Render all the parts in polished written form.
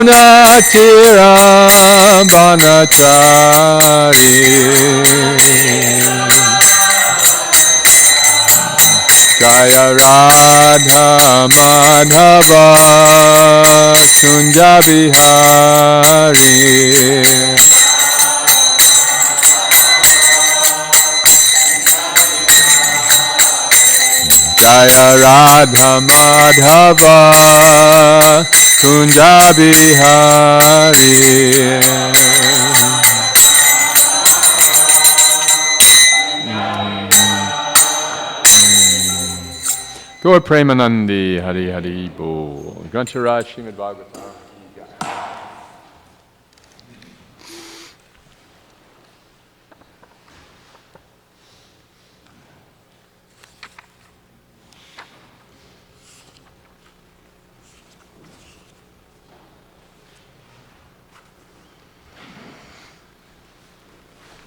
Natira Banachari Jaya Radha Madhava Kunja Bihari Jaya Radha Madhava Kunja Bihari Gaur Premanandi Hari Hari Bol Grantaraj Srimad Bhagavatam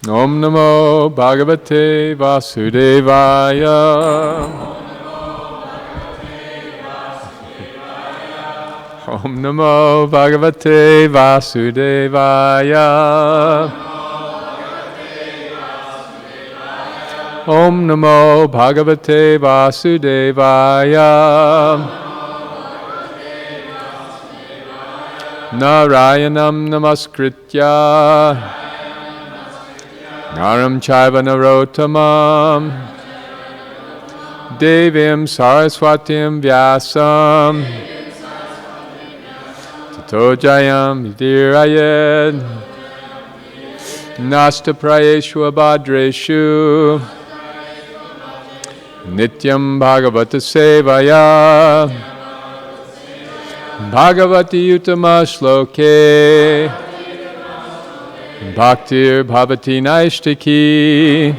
Om Namo Bhagavate Vasudevaya Om Namo Bhagavate Vasudevaya Om Namo Bhagavate Vasudevaya Narayanam Namaskritya Naram Chaiva Narottamam Devim Saraswatim Vyasam Tato Jayam Yidirayed Nasta Prayeshu Abhadreshu Nityam Bhagavata Sevaya Bhagavati Utama Shloke Bhaktir Bhavati Naishtiki.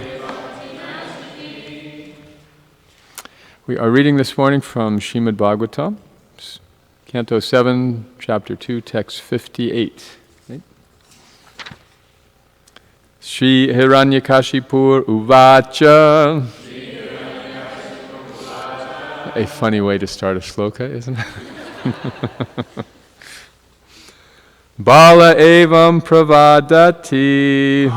We are reading this morning from Srimad Bhagavatam, Canto 7, Chapter 2, Text 58. Right? Shri Hiranyakashipur Uvacha. A funny way to start a sloka, isn't it? Bala evam pravadati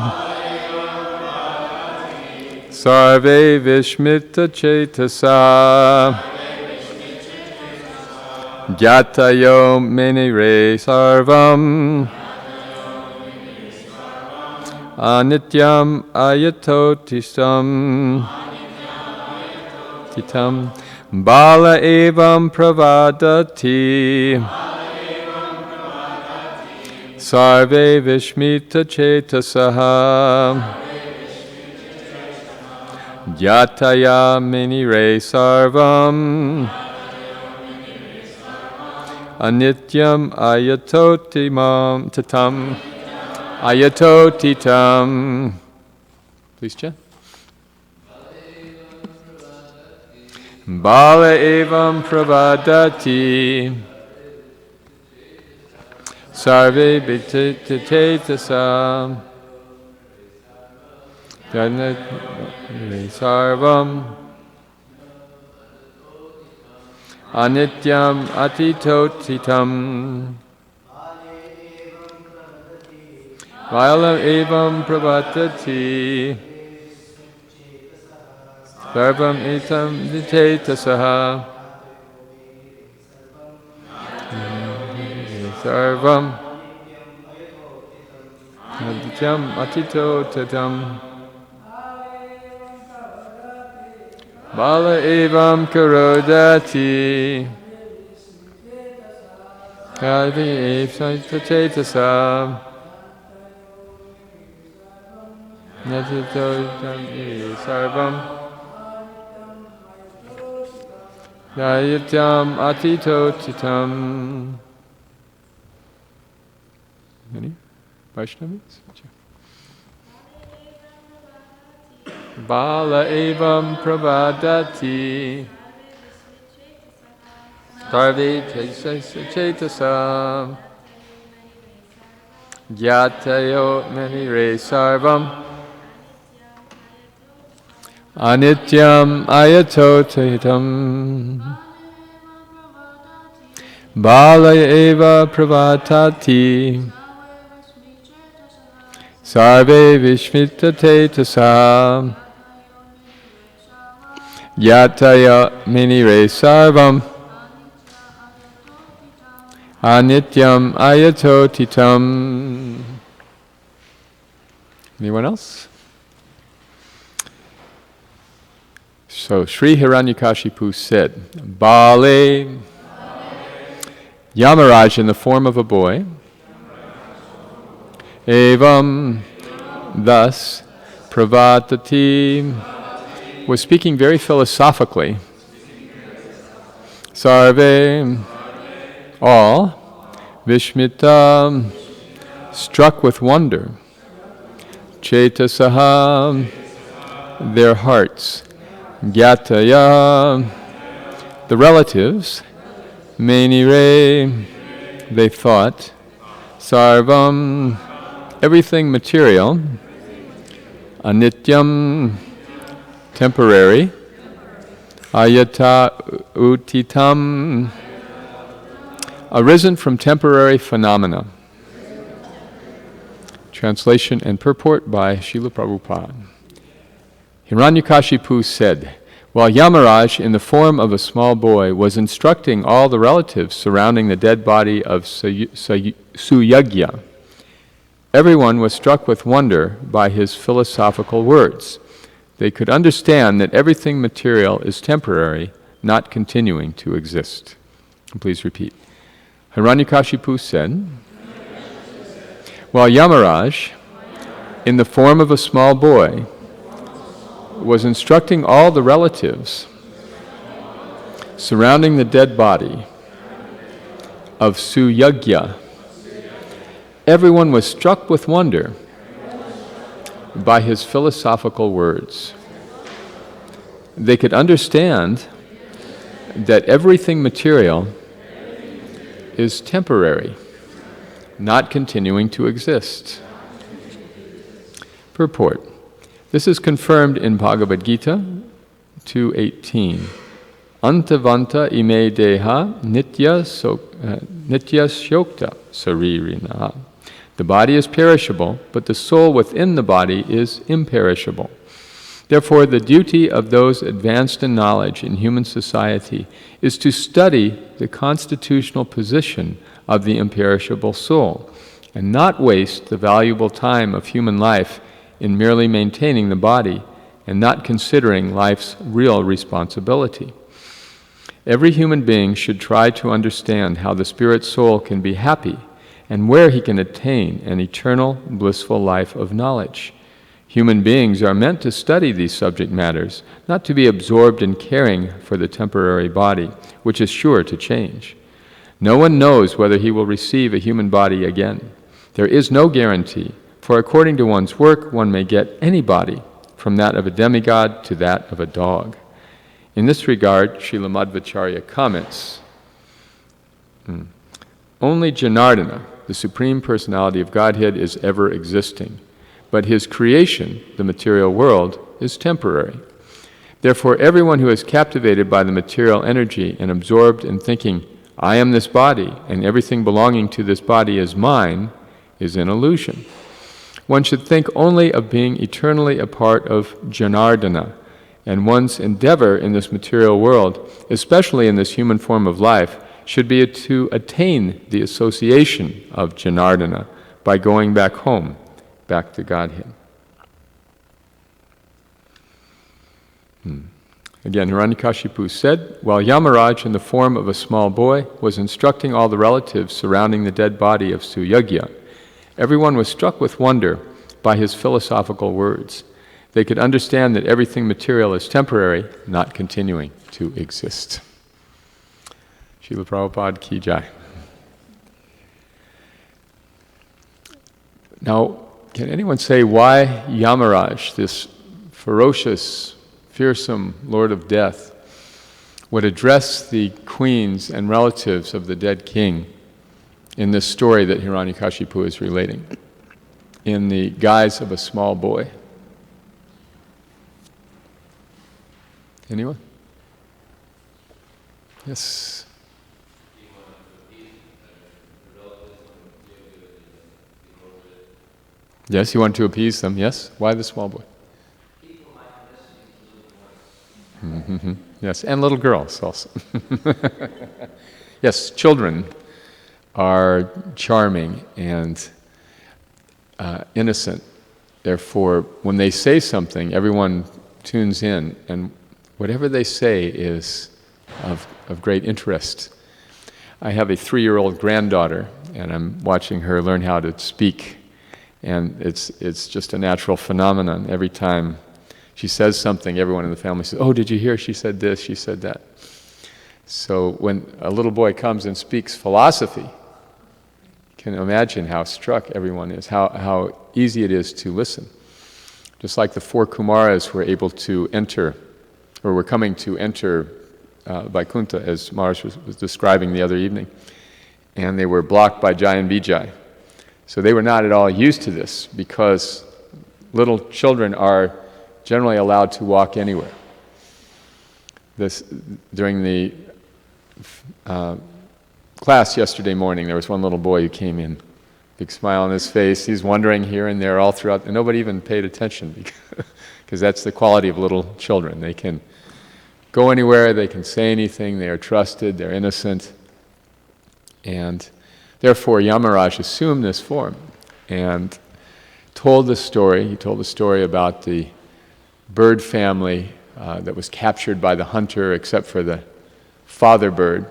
sarve vishmita chetasa jatayo menire sarvam anityam ayatotisam titam bala evam pravadati Sarve Vishmita Chetasaha Jataya Minire Sarvam Anityam Ayatotimam Tatam Ayatotitam. Please chant. Bala Evam Pravadati Sarve Bhitititasa Janat Sarvam Anityam Atitotitam Vayalam Evam Pravatati Sarvam Etam Ditetasaha Sarvam Adityam Atito Tatam Bala Evam Karodati Kalvi Evsaita Chetasam Natito Sarvam Yayatyam Atito Titam. Any Vaishnavis? Bala evam pravadati Sarve chetasam Jatayo menire sarvam Anityam ayatotitam Bala eva pravatati. Sarve vishmitate tasa. Yataya minire sarvam. Anityam ayatotitam. Anyone else? So Sri Hiranyakashipu said, Bale, Yamaraj in the form of a boy, Evam, thus, Pravatati, was speaking very philosophically. Sarve, all, Vishmita, struck with wonder. Chetasaha, their hearts. Gyataya, the relatives. Menire, they thought. Sarvam, everything material. Anityam, temporary. Ayata utitam, arisen from temporary phenomena. Translation and purport by Srila Prabhupada. Hiranyakashipu said, while Yamaraj, in the form of a small boy, was instructing all the relatives surrounding the dead body of Suyagya, everyone was struck with wonder by his philosophical words. They could understand that everything material is temporary, not continuing to exist. Please repeat. Hiranyakashipu said, while Yamaraj, in the form of a small boy, was instructing all the relatives surrounding the dead body of Suyagya, everyone was struck with wonder by his philosophical words. They could understand that everything material is temporary, not continuing to exist. Purport. This is confirmed in Bhagavad Gita 2:18. Antavanta ime deha nitya syokta saririna. The body is perishable, but the soul within the body is imperishable. Therefore, the duty of those advanced in knowledge in human society is to study the constitutional position of the imperishable soul, and not waste the valuable time of human life in merely maintaining the body and not considering life's real responsibility. Every human being should try to understand how the spirit soul can be happy and where he can attain an eternal, blissful life of knowledge. Human beings are meant to study these subject matters, not to be absorbed in caring for the temporary body, which is sure to change. No one knows whether he will receive a human body again. There is no guarantee, for according to one's work, one may get any body, from that of a demigod to that of a dog. In this regard, Srila Madhvacharya comments, only Janardana, the Supreme Personality of Godhead, is ever existing, but his creation, the material world, is temporary. Therefore, everyone who is captivated by the material energy and absorbed in thinking, I am this body, and everything belonging to this body is mine, is an illusion. One should think only of being eternally a part of Janardana, and one's endeavor in this material world, especially in this human form of life, should be to attain the association of Janardana by going back home, back to Godhead. Again, Hiranyakashipu said, while Yamaraj, in the form of a small boy, was instructing all the relatives surrounding the dead body of Suyagya, everyone was struck with wonder by his philosophical words. They could understand that everything material is temporary, not continuing to exist. Srila Prabhupada Ki Jai. Now, can anyone say why Yamaraj, this ferocious, fearsome Lord of Death, would address the queens and relatives of the dead king in this story that Hiranyakashipu is relating, in the guise of a small boy? Anyone? Yes. He Yes, you want to appease them. Yes? Why the small boy? People like listening to little boys. Yes, and little girls also. Yes, children are charming and innocent. Therefore, when they say something, everyone tunes in, and whatever they say is of great interest. I have a 3-year-old granddaughter, and I'm watching her learn how to speak, and it's just a natural phenomenon. Every time she says something, everyone in the family says, "Oh, did you hear? She said this, she said that." So when a little boy comes and speaks philosophy, you can imagine how struck everyone is, how easy it is to listen. Just like the 4 Kumaras were able to enter, or were coming to enter Vaikuntha, as Maharaj was describing the other evening, and they were blocked by Jai and Vijay. So they were not at all used to this, because little children are generally allowed to walk anywhere. During the class yesterday morning, there was one little boy who came in, big smile on his face. He's wandering here and there all throughout, and nobody even paid attention, because that's the quality of little children. They can go anywhere, they can say anything, they are trusted, they're innocent. And therefore Yamaraj assumed this form and told the story. He told the story about the bird family that was captured by the hunter, except for the father bird.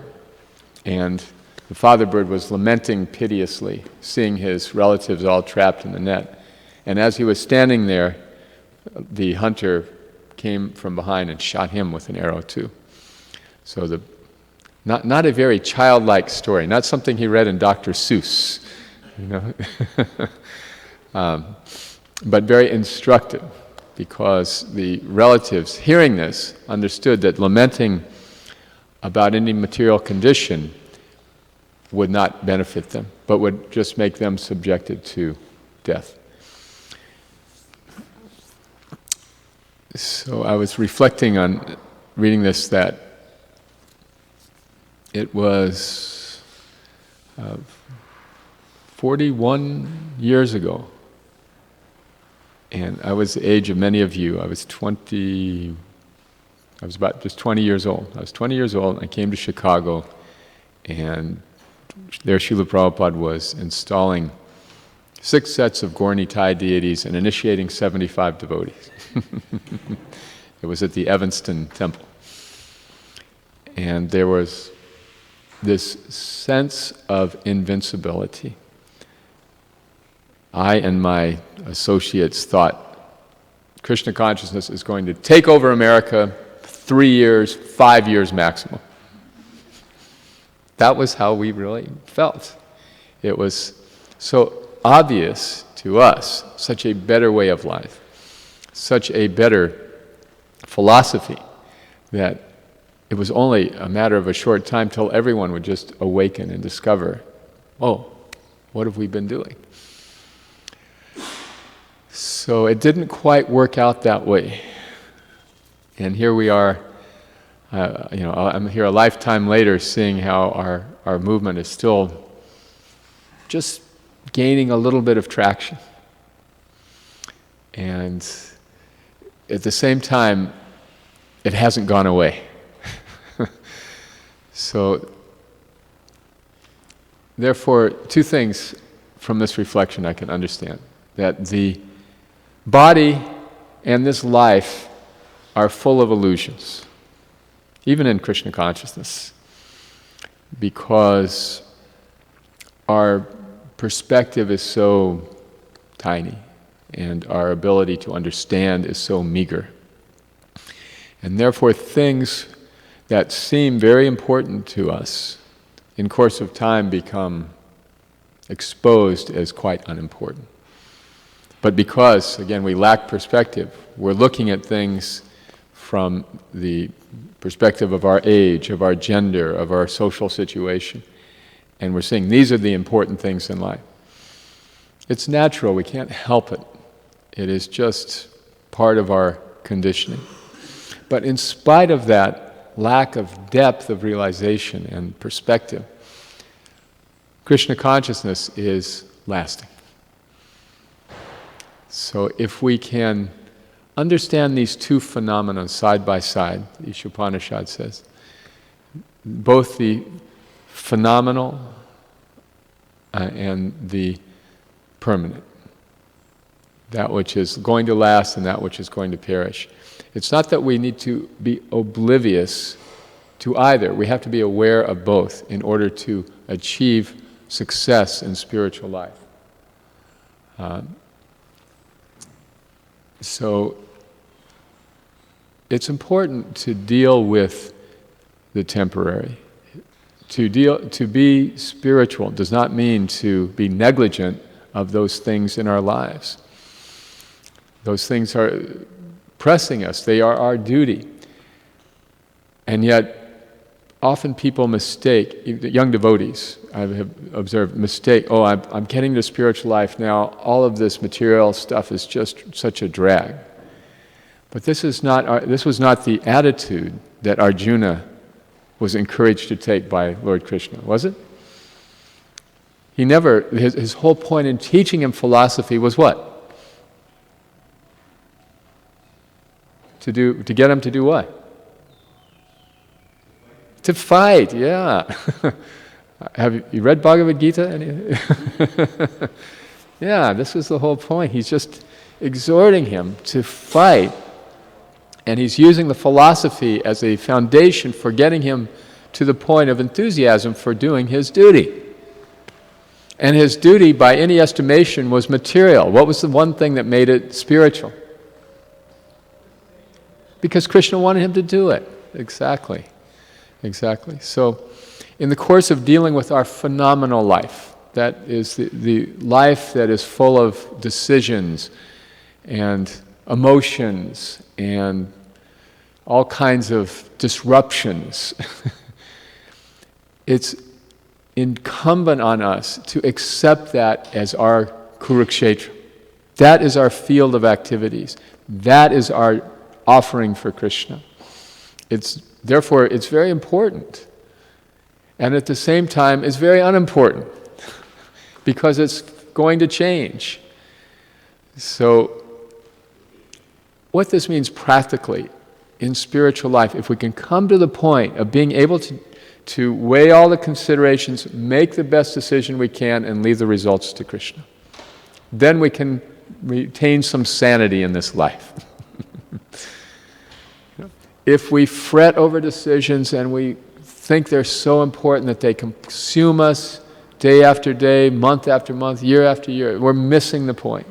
And the father bird was lamenting piteously, seeing his relatives all trapped in the net. And as he was standing there, the hunter came from behind and shot him with an arrow too. So not a very childlike story, not something he read in Dr. Seuss, but very instructive, because the relatives, hearing this, understood that lamenting about any material condition would not benefit them, but would just make them subjected to death. So I was reflecting on reading this, that it was 41 years ago, and I was the age of many of you. I was about just 20 years old. I was 20 years old, and I came to Chicago, and there Srila Prabhupada was installing 6 sets of Gaur Nitai deities and initiating 75 devotees. It was at the Evanston Temple. And there was this sense of invincibility. I and my associates thought Krishna consciousness is going to take over America 3 years, 5 years maximum. That was how we really felt. It was so obvious to us, such a better way of life, such a better philosophy, that it was only a matter of a short time till everyone would just awaken and discover, oh, what have we been doing? So it didn't quite work out that way. And here we are, I'm here a lifetime later, seeing how our movement is still just gaining a little bit of traction. And at the same time, it hasn't gone away. So, therefore, 2 things from this reflection I can understand. That the body and this life are full of illusions, even in Krishna consciousness, because our perspective is so tiny and our ability to understand is so meager. And therefore things that seem very important to us in course of time become exposed as quite unimportant. But because, again, we lack perspective, we're looking at things from the perspective of our age, of our gender, of our social situation, and we're saying these are the important things in life. It's natural, we can't help it. It is just part of our conditioning. But in spite of that lack of depth of realization and perspective, Krishna consciousness is lasting. So if we can understand these two phenomena side by side, the Ishopanishad says, both the phenomenal and the permanent, that which is going to last and that which is going to perish. It's not that we need to be oblivious to either. We have to be aware of both in order to achieve success in spiritual life. So it's important to deal with the temporary. To be spiritual does not mean to be negligent of those things in our lives. Those things are pressing us. They are our duty. And yet, often people mistake, young devotees, I have observed, I'm getting to spiritual life now, all of this material stuff is just such a drag. But this was not the attitude that Arjuna was encouraged to take by Lord Krishna, was it? His whole point in teaching him philosophy was what? To get him to do what? To fight, yeah. Have you read Bhagavad Gita? Yeah, this is the whole point. He's just exhorting him to fight. And he's using the philosophy as a foundation for getting him to the point of enthusiasm for doing his duty. And his duty, by any estimation, was material. What was the one thing that made it spiritual? Because Krishna wanted him to do it. Exactly. So, in the course of dealing with our phenomenal life, that is the life that is full of decisions and emotions and all kinds of disruptions, it's incumbent on us to accept that as our Kurukshetra. That is our field of activities. That is our offering for Krishna. Therefore, it's very important. And at the same time, it's very unimportant because it's going to change. So, what this means practically in spiritual life, if we can come to the point of being able to weigh all the considerations, make the best decision we can, and leave the results to Krishna, then we can retain some sanity in this life. If we fret over decisions and we think they're so important that they consume us day after day, month after month, year after year, we're missing the point.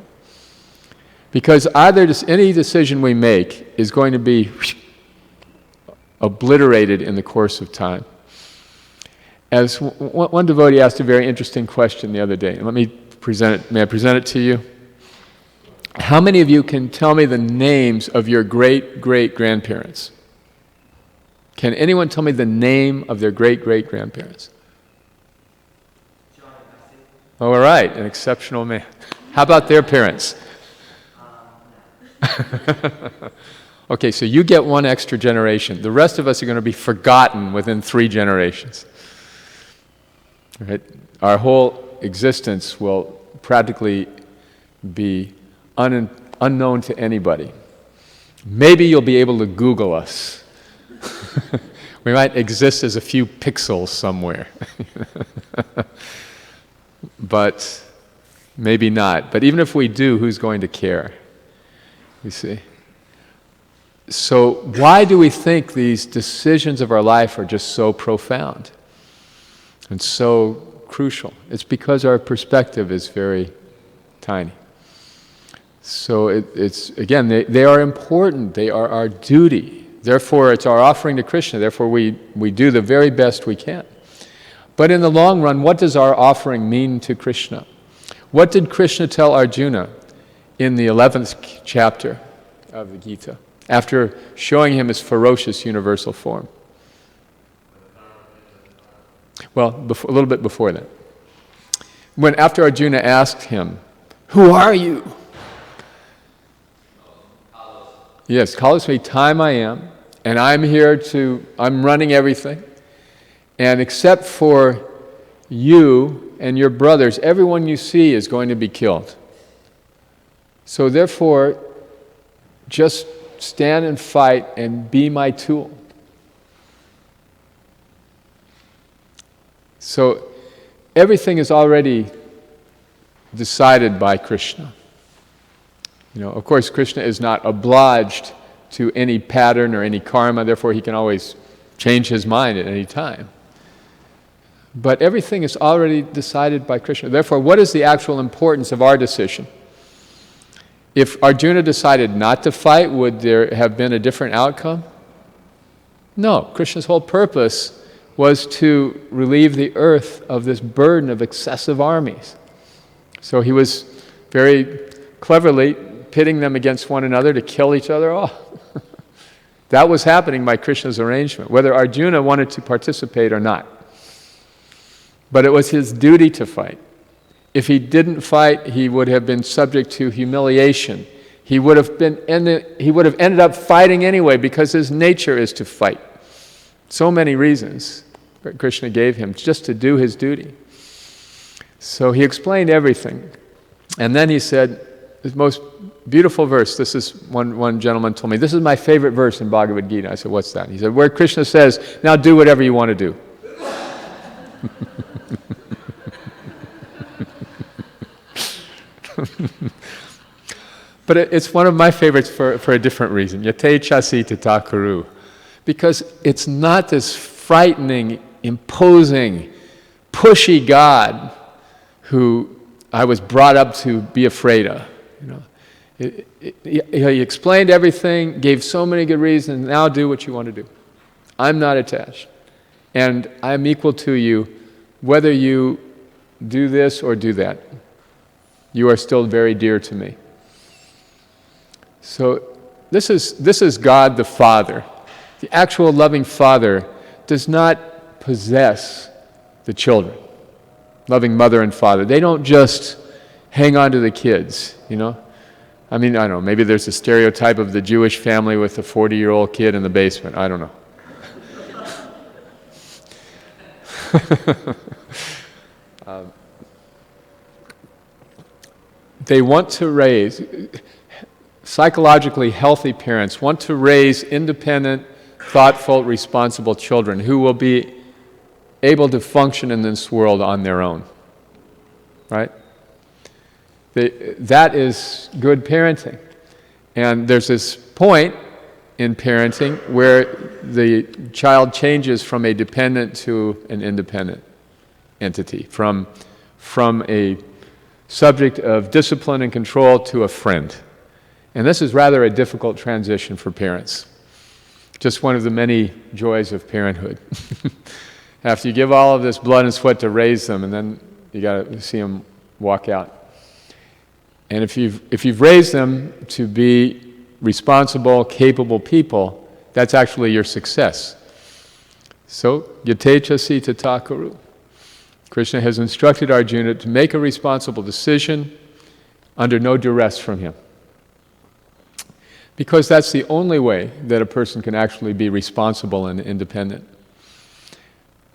Because either any decision we make is going to be obliterated in the course of time. As one devotee asked a very interesting question the other day, and may I present it to you? How many of you can tell me the names of your great-great-grandparents? Can anyone tell me the name of their great-great-grandparents? Oh, all right, an exceptional man. How about their parents? Okay, so you get one extra generation. The rest of us are going to be forgotten within 3 generations. Right? Our whole existence will practically be unknown to anybody. Maybe you'll be able to Google us. We might exist as a few pixels somewhere. But maybe not. But even if we do, who's going to care? You see? So why do we think these decisions of our life are just so profound and so crucial? It's because our perspective is very tiny. So it's again, they are important. They are our duty. Therefore, it's our offering to Krishna. Therefore, we do the very best we can. But in the long run, what does our offering mean to Krishna? What did Krishna tell Arjuna in the 11th chapter of the Gita, after showing him his ferocious universal form? Well, a little bit before that. After Arjuna asked him, "Who are you?" Yes, Kalos me time I am, and I'm running everything. And except for you and your brothers, everyone you see is going to be killed. So therefore, just stand and fight and be my tool. So everything is already decided by Krishna. Of course, Krishna is not obliged to any pattern or any karma, therefore he can always change his mind at any time. But everything is already decided by Krishna. Therefore, what is the actual importance of our decision? If Arjuna decided not to fight, would there have been a different outcome? No. Krishna's whole purpose was to relieve the earth of this burden of excessive armies. So he was very cleverly pitting them against one another to kill each other off. That was happening by Krishna's arrangement, whether Arjuna wanted to participate or not. But it was his duty to fight. If he didn't fight, he would have been subject to humiliation. He would have ended up fighting anyway because his nature is to fight. So many reasons Krishna gave him just to do his duty. So he explained everything. And then he said, the most beautiful verse, this is one gentleman told me, this is my favorite verse in Bhagavad Gita. I said, what's that? He said, where Krishna says, now do whatever you want to do. But it's one of my favorites for a different reason. Yate chasi tata kuru. Because it's not this frightening, imposing, pushy God who I was brought up to be afraid of. He explained everything, gave so many good reasons, now do what you want to do. I'm not attached. And I'm equal to you whether you do this or do that. You are still very dear to me. So this is God the Father. The actual loving Father does not possess the children. Loving mother and father. They don't just hang on to the kids, I mean, I don't know, maybe there's a stereotype of the Jewish family with a 40-year-old kid in the basement. I don't know. They want to raise, psychologically healthy parents want to raise independent, thoughtful, responsible children who will be able to function in this world on their own. Right? That is good parenting. And there's this point in parenting where the child changes from a dependent to an independent entity, from a subject of discipline and control to a friend. And this is rather a difficult transition for parents. Just one of the many joys of parenthood. After you give all of this blood and sweat to raise them, and then you got to see them walk out. And if you've raised them to be responsible, capable people, that's actually your success. So, yate chasi tata kuru. Krishna has instructed Arjuna to make a responsible decision under no duress from him. Because that's the only way that a person can actually be responsible and independent.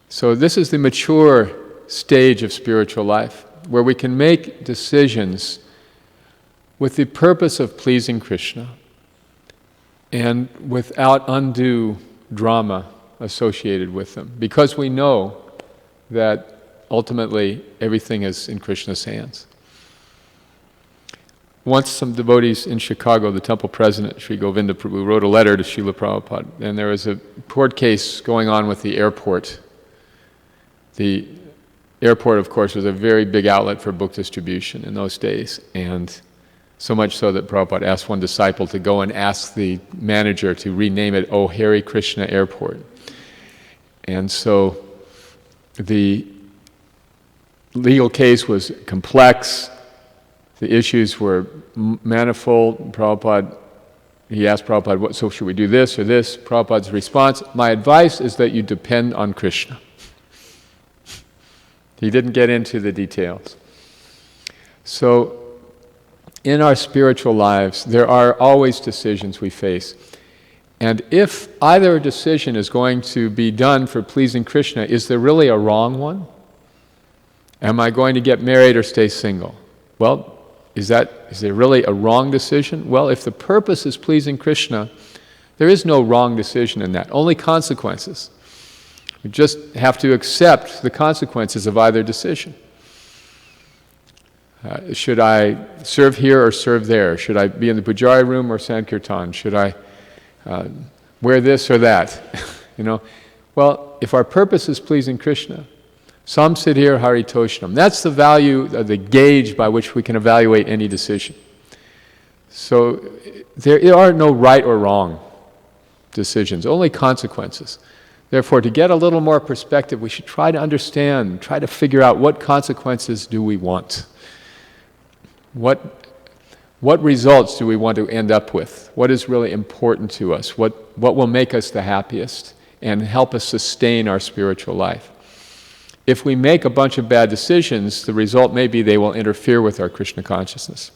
So this is the mature stage of spiritual life, where we can make decisions with the purpose of pleasing Krishna and without undue drama associated with them, because we know that ultimately everything is in Krishna's hands. Once some devotees in Chicago, the temple president, Sri Govinda Prabhu, wrote a letter to Srila Prabhupada, and there was a court case going on with the airport. The airport, of course, was a very big outlet for book distribution in those days, and so much so that Prabhupada asked one disciple to go and ask the manager to rename it Oh Hare Krishna Airport. And so the legal case was complex. The issues were manifold. He asked Prabhupada, so should we do this or this? Prabhupada's response, my advice is that you depend on Krishna. He didn't get into the details. So, in our spiritual lives, there are always decisions we face. And if either decision is going to be done for pleasing Krishna, is there really a wrong one? Am I going to get married or stay single? Well, is there really a wrong decision? Well, if the purpose is pleasing Krishna, there is no wrong decision in that, only consequences. We just have to accept the consequences of either decision. Should I serve here or serve there? Should I be in the Pujari room or Sankirtan? Should I wear this or that? Well, if our purpose is pleasing Krishna, samsiddhir haritoshnam, that's the value, the gauge by which we can evaluate any decision. So there are no right or wrong decisions, only consequences. Therefore, to get a little more perspective, we should try to understand, try to figure out what consequences do we want. What results do we want to end up with? What is really important to us? What will make us the happiest and help us sustain our spiritual life? If we make a bunch of bad decisions, the result may be they will interfere with our Krishna consciousness.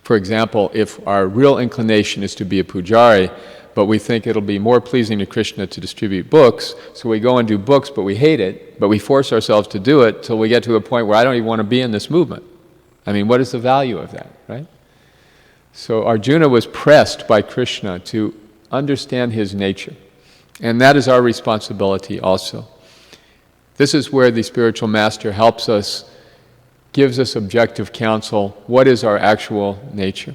For example, if our real inclination is to be a pujari, but we think it'll be more pleasing to Krishna to distribute books, so we go and do books, but we hate it, but we force ourselves to do it till we get to a point where I don't even want to be in this movement. I mean, what is the value of that, right? So Arjuna was pressed by Krishna to understand his nature, and that is our responsibility also. This is where the spiritual master helps us, gives us objective counsel. What is our actual nature?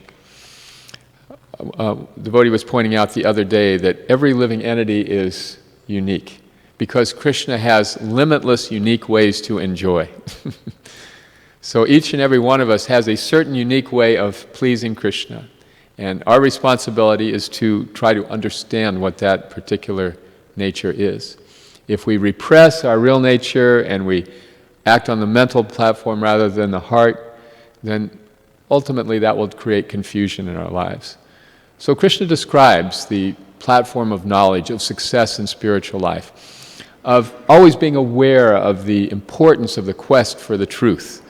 The devotee was pointing out the other day that every living entity is unique because Krishna has limitless, unique ways to enjoy. So each and every one of us has a certain unique way of pleasing Krishna. And our responsibility is to try to understand what that particular nature is. If we repress our real nature and we act on the mental platform rather than the heart, then ultimately that will create confusion in our lives. So Krishna describes the platform of knowledge, of success in spiritual life, of always being aware of the importance of the quest for the truth,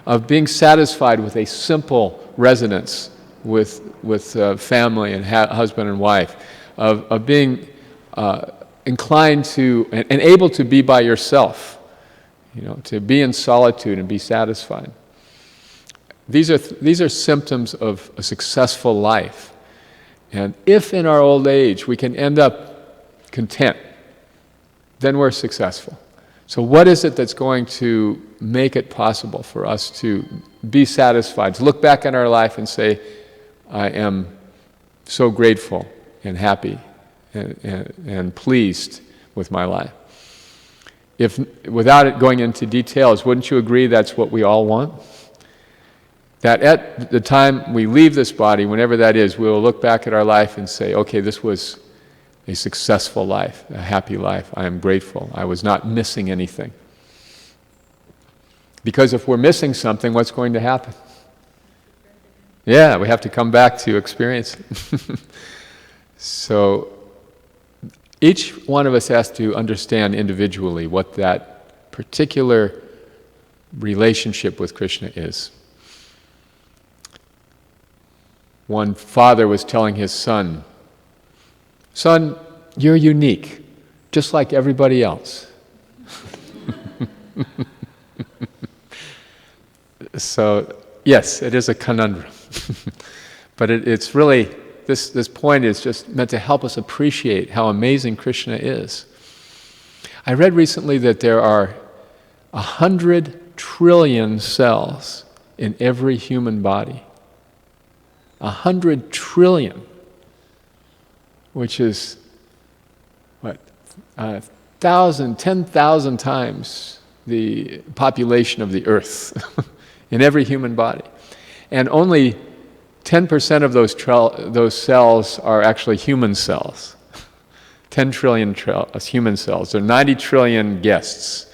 of being satisfied with a simple residence with family and husband and wife, of being inclined to and able to be by yourself, to be in solitude and be satisfied. These are symptoms of a successful life. And if in our old age we can end up content, then we're successful. So what is it that's going to make it possible for us to be satisfied, to look back on our life and say, I am so grateful and happy and pleased with my life? If, without it going into details, wouldn't you agree that's what we all want? That at the time we leave this body, whenever that is, we will look back at our life and say, okay, this was a successful life, a happy life. I am grateful. I was not missing anything. Because if we're missing something, what's going to happen? Yeah, we have to come back to experience it. So each one of us has to understand individually what that particular relationship with Krishna is. One father was telling his son, "Son, you're unique, just like everybody else." So, yes, it is a conundrum. But it's really, this point is just meant to help us appreciate how amazing Krishna is. I read recently that there are 100 trillion cells in every human body. 100 trillion, which is, 10,000 times the population of the earth in every human body. And only 10% of those cells are actually human cells. 10 trillion human cells. There are 90 trillion guests.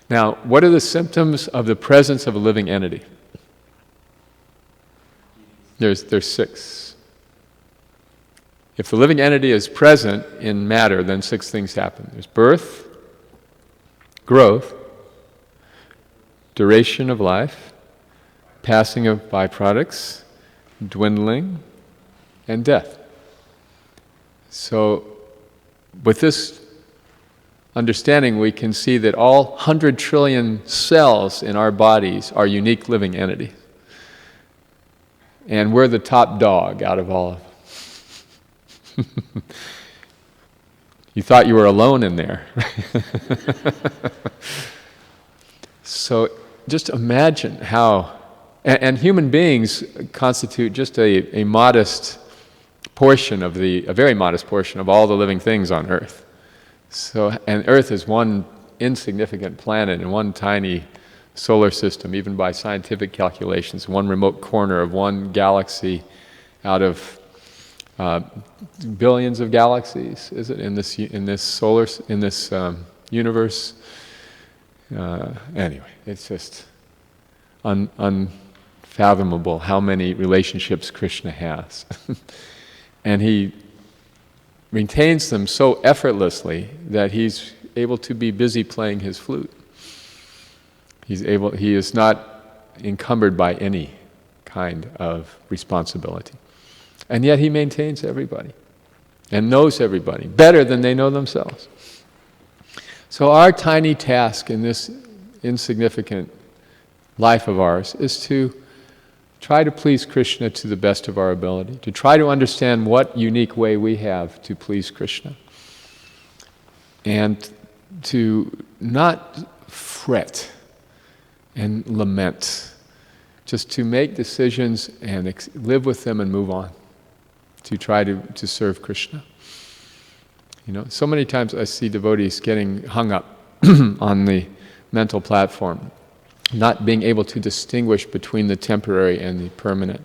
Now, what are the symptoms of the presence of a living entity? There's 6. If the living entity is present in matter, then 6 things happen. There's birth, growth, duration of life, passing of byproducts, dwindling, and death. So, with this understanding, we can see that all 100 trillion cells in our bodies are unique living entities. And we're the top dog out of all of them. You thought you were alone in there. So just imagine how, and human beings constitute just a modest portion of a very modest portion of all the living things on Earth. So, and Earth is one insignificant planet in one tiny solar system, even by scientific calculations, one remote corner of one galaxy out of billions of galaxies, is it, in this universe? Anyway, it's just unfathomable how many relationships Krishna has. And he maintains them so effortlessly that he's able to be busy playing his flute. He is not encumbered by any kind of responsibility. And yet he maintains everybody and knows everybody better than they know themselves. So our tiny task in this insignificant life of ours is to try to please Krishna to the best of our ability, to try to understand what unique way we have to please Krishna, and to not fret and lament, just to make decisions and live with them and move on, to try to serve Krishna. You know, so many times I see devotees getting hung up on the mental platform, not being able to distinguish between the temporary and the permanent.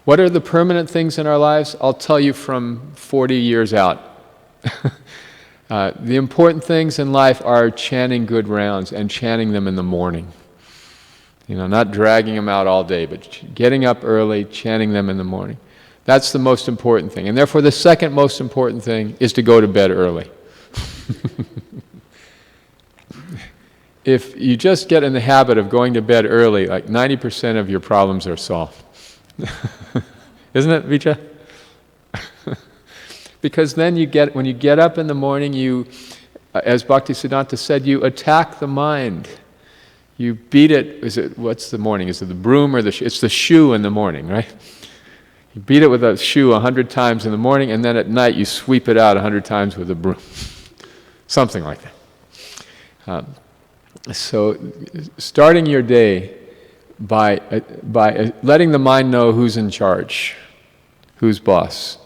What are the permanent things in our lives? I'll tell you from 40 years out. The important things in life are chanting good rounds and chanting them in the morning. You know, not dragging them out all day, but getting up early, chanting them in the morning. That's the most important thing. And therefore the second most important thing is to go to bed early. If you just get in the habit of going to bed early, like 90% of your problems are solved. Isn't it, Vicha? Because then when you get up in the morning, you, as Bhaktisiddhanta said, you attack the mind. You beat it, what's the morning? Is it the broom or the shoe? It's the shoe in the morning, right? You beat it with a shoe 100 times in the morning, and then at night you sweep it out 100 times with a broom. Something like that. So starting your day by letting the mind know who's in charge, who's boss,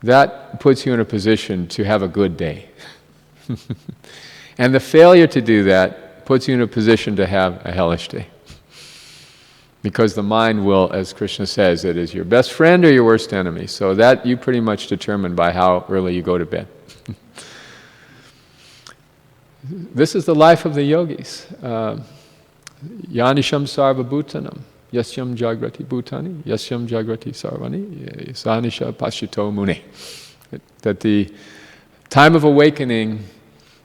that puts you in a position to have a good day. And the failure to do that puts you in a position to have a hellish day. Because the mind will, as Krishna says, it is your best friend or your worst enemy. So that you pretty much determine by how early you go to bed. This is the life of the yogis. Yanisham sarva bhutanam, yasyam jagrati bhutani, yasyam jagrati sarvani, sanisha pashyito mune. That the time of awakening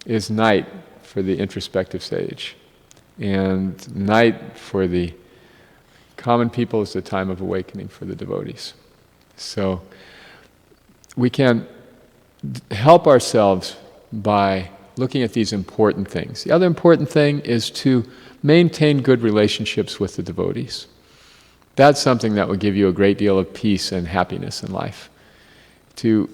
is night for the introspective sage, and night for the common people is the time of awakening for the devotees. So we can help ourselves by looking at these important things. The other important thing is to maintain good relationships with the devotees. That's something that will give you a great deal of peace and happiness in life. To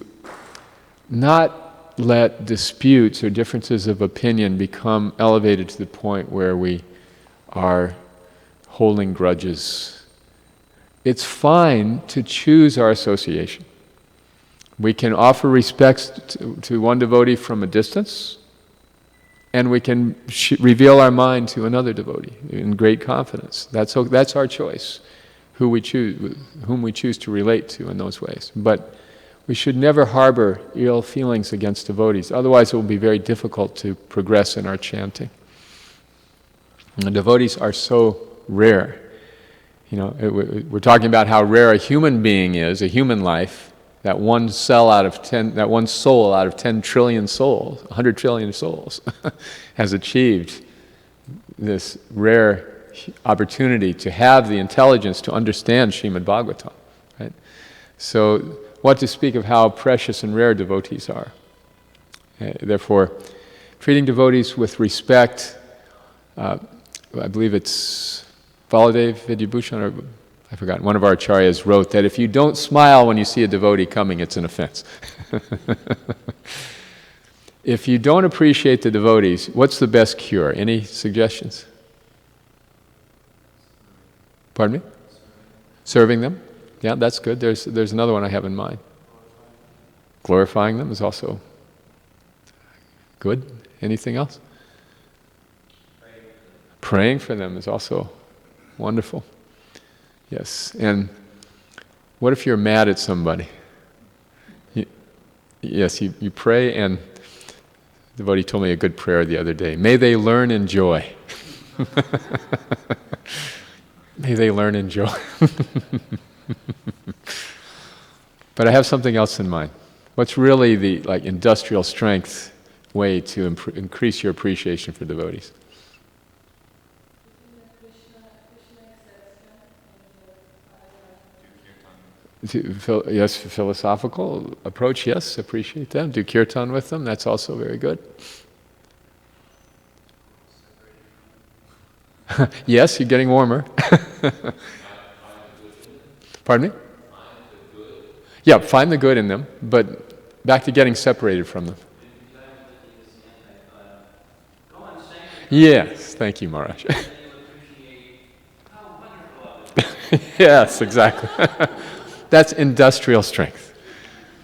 not let disputes or differences of opinion become elevated to the point where we are holding grudges. It's fine to choose our association. We can offer respects to one devotee from a distance, and we can reveal our mind to another devotee in great confidence. That's our choice, whom we choose to relate to in those ways. But we should never harbor ill feelings against devotees. Otherwise, it will be very difficult to progress in our chanting. And the devotees are so rare. You know, we're talking about how rare a human being is, a human life. That one soul out of 10 trillion souls, 100 trillion souls, has achieved this rare opportunity to have the intelligence to understand Srimad Bhagavatam. Right? So, what to speak of how precious and rare devotees are. Therefore, treating devotees with respect. I believe it's Baladev Vidyabhushan, or I forgot, one of our acharyas wrote that if you don't smile when you see a devotee coming, it's an offense. If you don't appreciate the devotees, what's the best cure? Any suggestions? Pardon me? Serving them? Yeah, that's good. There's another one I have in mind. Glorifying them is also good. Anything else? Praying for them is also wonderful. Yes, and what if you're mad at somebody? You pray, and the devotee told me a good prayer the other day. May they learn in joy. May they learn in joy. But I have something else in mind. What's really the industrial strength way to increase your appreciation for devotees? Yes, philosophical approach, yes, appreciate them. Do kirtan with them, that's also very good. Yes, you're getting warmer. Pardon me? Yeah, find the good in them, but back to getting separated from them. Yes, thank you, Maharaj. Yes, exactly. That's industrial strength.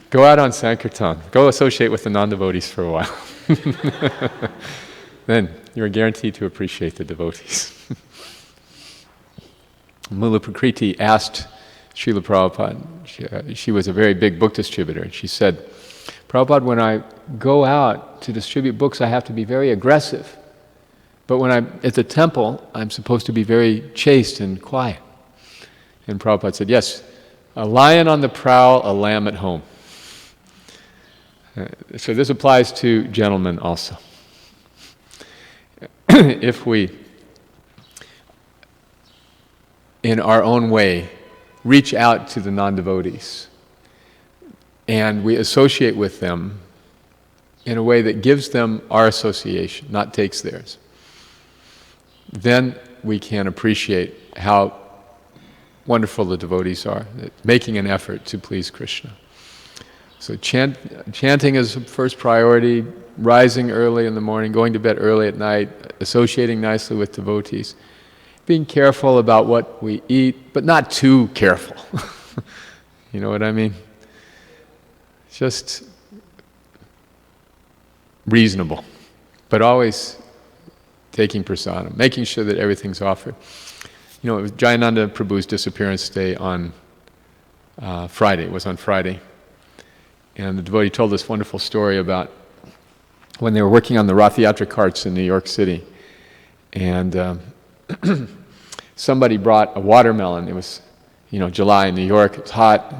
Go out on Sankirtan. Go associate with the non-devotees for a while. Then you're guaranteed to appreciate the devotees. Mula Prakriti asked Srila Prabhupada, she was a very big book distributor, and she said, Prabhupada, when I go out to distribute books, I have to be very aggressive. But when I'm at the temple, I'm supposed to be very chaste and quiet. And Prabhupada said, yes, a lion on the prowl, a lamb at home. So this applies to gentlemen also. If we, in our own way, reach out to the non-devotees and we associate with them in a way that gives them our association, not takes theirs, then we can appreciate how wonderful the devotees are, making an effort to please Krishna. So chanting is first priority, rising early in the morning, going to bed early at night, associating nicely with devotees, being careful about what we eat, but not too careful. You know what I mean? Just reasonable, but always taking prasadam, making sure that everything's offered. You know, it was Jayananda Prabhu's disappearance day on Friday. It was on Friday. And the devotee told this wonderful story about when they were working on the Rath Yatra carts in New York City. And somebody brought a watermelon. It was, July in New York. It's hot.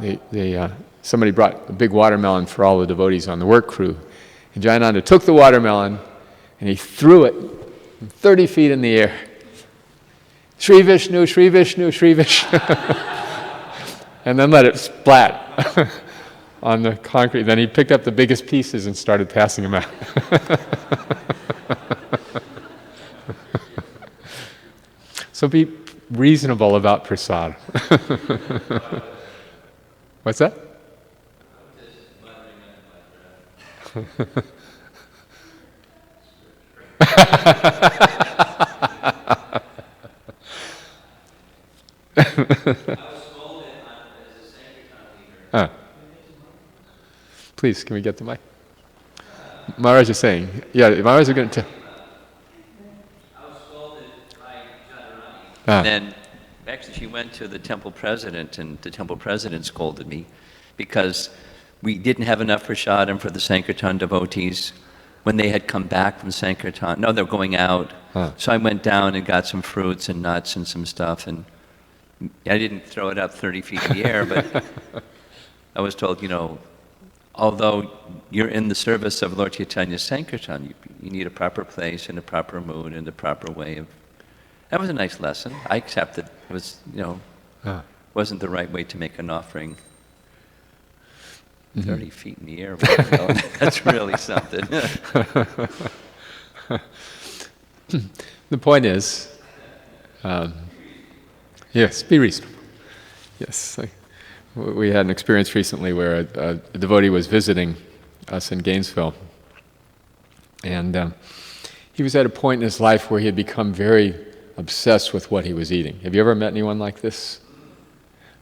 Somebody brought a big watermelon for all the devotees on the work crew. And Jayananda took the watermelon and he threw it 30 feet in the air. Shri Vishnu, Shri Vishnu, Shri Vishnu. And then let it splat on the concrete. Then he picked up the biggest pieces and started passing them out. So be reasonable about prasad. What's that? Please, can we get the mic? Maharaj is saying, Maharaj is going to... I was scolded by Radharani. And then, actually, she went to the temple president, and the temple president scolded me because we didn't have enough prasadam for the Sankirtan devotees when they had come back from Sankirtan. No, they were going out. So I went down and got some fruits and nuts and some stuff, and I didn't throw it up 30 feet in the air, but I was told, although you're in the service of Lord Chaitanya's Sankirtan, you need a proper place and a proper mood and a proper way of... That was a nice lesson. I accepted. It was, wasn't the right way to make an offering. 30 feet in the air. That's really something. The point is, yes, be reasonable. Yes. We had an experience recently where a devotee was visiting us in Gainesville. And he was at a point in his life where he had become very obsessed with what he was eating. Have you ever met anyone like this?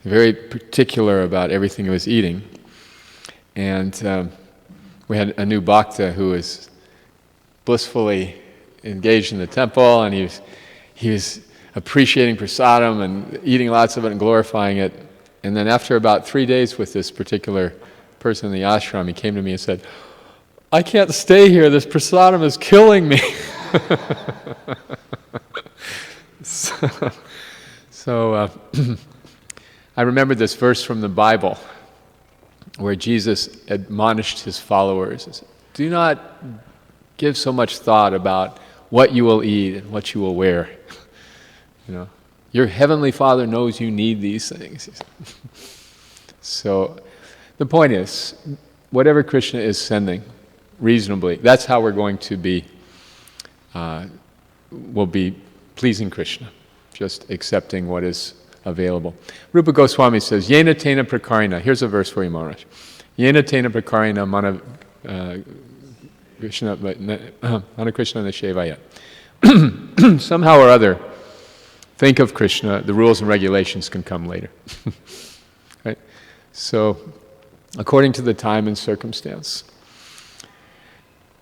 Very particular about everything he was eating. And we had a new bhakta who was blissfully engaged in the temple, and he was appreciating prasadam and eating lots of it and glorifying it. And then after about 3 days with this particular person in the ashram, he came to me and said, "I can't stay here, this prasadam is killing me." So I remember this verse from the Bible where Jesus admonished his followers. He said, "Do not give so much thought about what you will eat and what you will wear. Your heavenly Father knows you need these things." So the point is, whatever Krishna is sending, reasonably, that's how we're going to be, will be pleasing Krishna, just accepting what is available. Rupa Goswami says, "Yena tena prakarina." Here's a verse for you, Maharaj. "Yena tena prakarina mana Krishna nashevaya." Somehow or other, think of Krishna, the rules and regulations can come later. Right? So, according to the time and circumstance.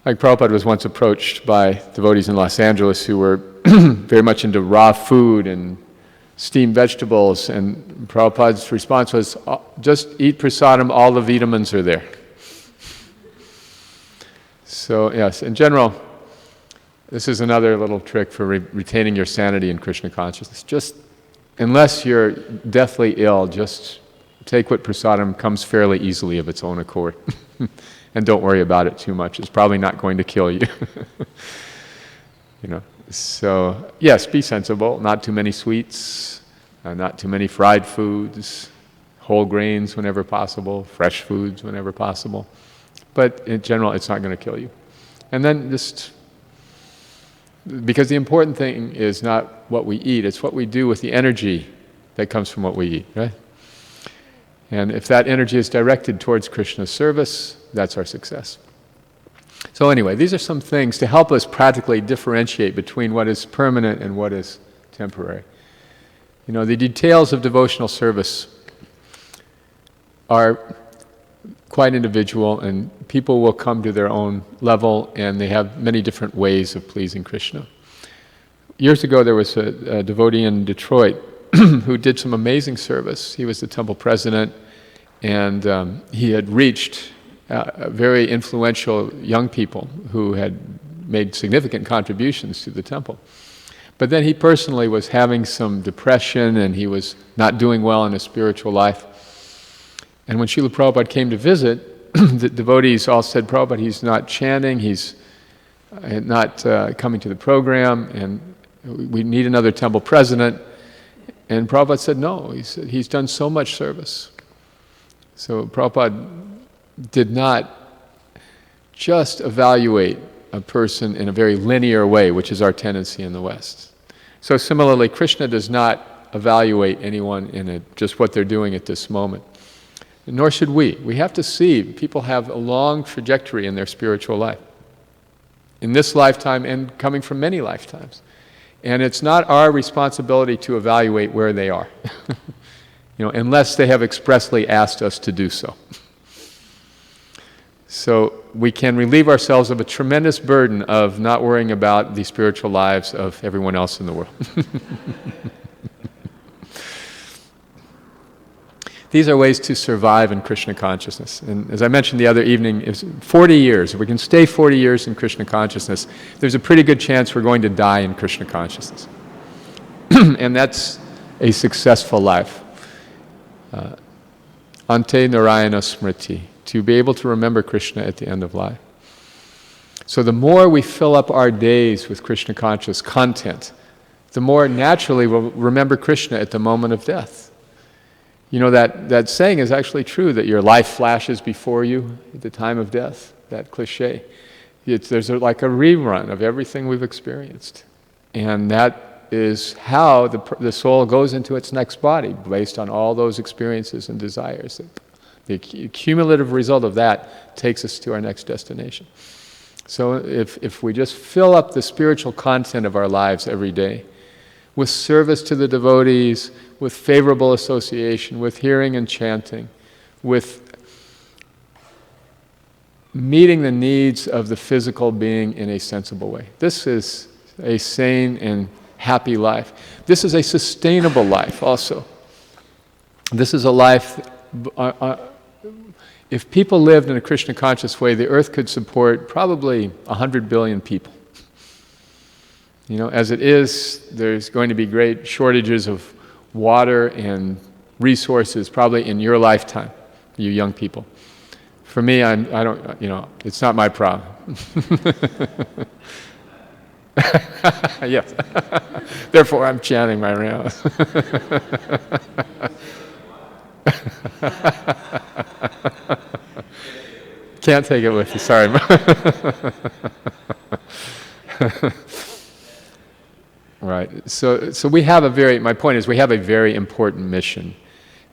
Like Prabhupada was once approached by devotees in Los Angeles who were very much into raw food and steamed vegetables, and Prabhupada's response was, "Just eat prasadam, all the vitamins are there." So yes, in general, this is another little trick for retaining your sanity in Krishna consciousness. Just, unless you're deathly ill, just take what prasadam comes fairly easily of its own accord. And don't worry about it too much. It's probably not going to kill you. So yes, be sensible. Not too many sweets, not too many fried foods, whole grains whenever possible, fresh foods whenever possible. But in general, it's not going to kill you. And then just, because the important thing is not what we eat, it's what we do with the energy that comes from what we eat, right? And if that energy is directed towards Krishna's service, that's our success. So anyway, these are some things to help us practically differentiate between what is permanent and what is temporary. The details of devotional service are quite individual, and people will come to their own level, and they have many different ways of pleasing Krishna. Years ago, there was a devotee in Detroit who did some amazing service. He was the temple president, and he had reached very influential young people who had made significant contributions to the temple. But then he personally was having some depression, and he was not doing well in his spiritual life. And when Srila Prabhupada came to visit, the devotees all said, "Prabhupada, he's not chanting, he's not coming to the program, and we need another temple president." And Prabhupada said, "No," he said, "he's done so much service." So Prabhupada did not just evaluate a person in a very linear way, which is our tendency in the West. So similarly, Krishna does not evaluate anyone in just what they're doing at this moment. Nor should we. We have to see people have a long trajectory in their spiritual life, in this lifetime and coming from many lifetimes. And it's not our responsibility to evaluate where they are, unless they have expressly asked us to do so. So we can relieve ourselves of a tremendous burden of not worrying about the spiritual lives of everyone else in the world. These are ways to survive in Krishna consciousness. And as I mentioned the other evening, it's 40 years. If we can stay 40 years in Krishna consciousness, there's a pretty good chance we're going to die in Krishna consciousness. And that's a successful life. Ante Narayana Smriti, to be able to remember Krishna at the end of life. So the more we fill up our days with Krishna conscious content, the more naturally we'll remember Krishna at the moment of death. That saying is actually true, that your life flashes before you at the time of death, that cliche. There's like a rerun of everything we've experienced. And that is how the soul goes into its next body, based on all those experiences and desires. The cumulative result of that takes us to our next destination. So if we just fill up the spiritual content of our lives every day with service to the devotees, with favorable association, with hearing and chanting, with meeting the needs of the physical being in a sensible way. This is a sane and happy life. This is a sustainable life also. This is a life, if people lived in a Krishna conscious way, the earth could support probably 100 billion people. As it is, there's going to be great shortages of water and resources probably in your lifetime, you young people. For me, I don't, it's not my problem. Yes. Therefore, I'm chanting my rounds. Can't take it with you, sorry. Right. So we have my point is we have a very important mission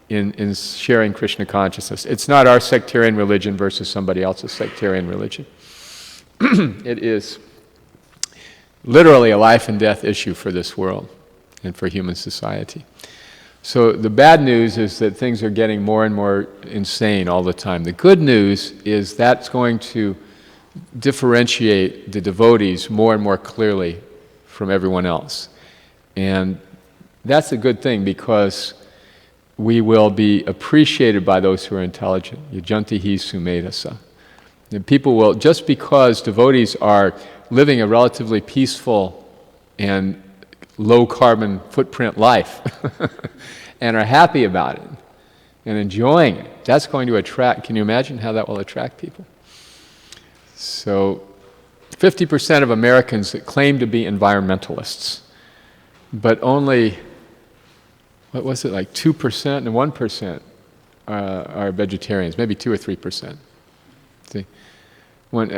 in sharing Krishna consciousness. It's not our sectarian religion versus somebody else's sectarian religion. It is literally a life and death issue for this world and for human society. So the bad news is that things are getting more and more insane all the time. The good news is that's going to differentiate the devotees more and more clearly from everyone else. And that's a good thing because we will be appreciated by those who are intelligent. Yajanti hi sumedasa. And people will, just because devotees are living a relatively peaceful and low carbon footprint life and are happy about it and enjoying it, that's going to attract, can you imagine how that will attract people? So 50% of Americans claim to be environmentalists, but only, what was it, like 2% and 1% are vegetarians, maybe 2 or 3%. See? When,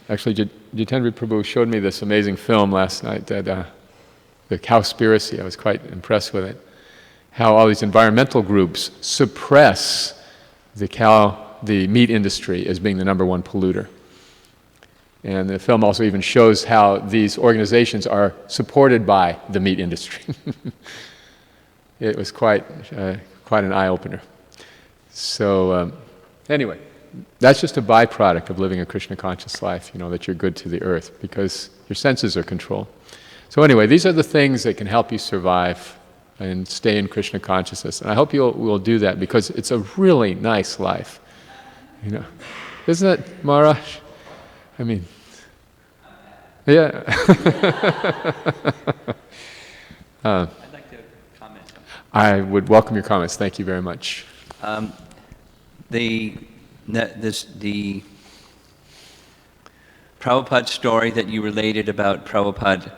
actually, Jitendra Prabhu showed me this amazing film last night, the Cowspiracy. I was quite impressed with it. How all these environmental groups suppress the meat industry as being the #1 polluter. And the film also even shows how these organizations are supported by the meat industry. It was quite an eye-opener. So anyway, that's just a byproduct of living a Krishna conscious life, that you're good to the earth because your senses are controlled. So anyway, these are the things that can help you survive and stay in Krishna consciousness. And I hope you will do that because it's a really nice life. Isn't it, Maharaj? I mean, yeah. I'd like to comment. I would welcome your comments. Thank you very much. The Prabhupada story that you related about Prabhupada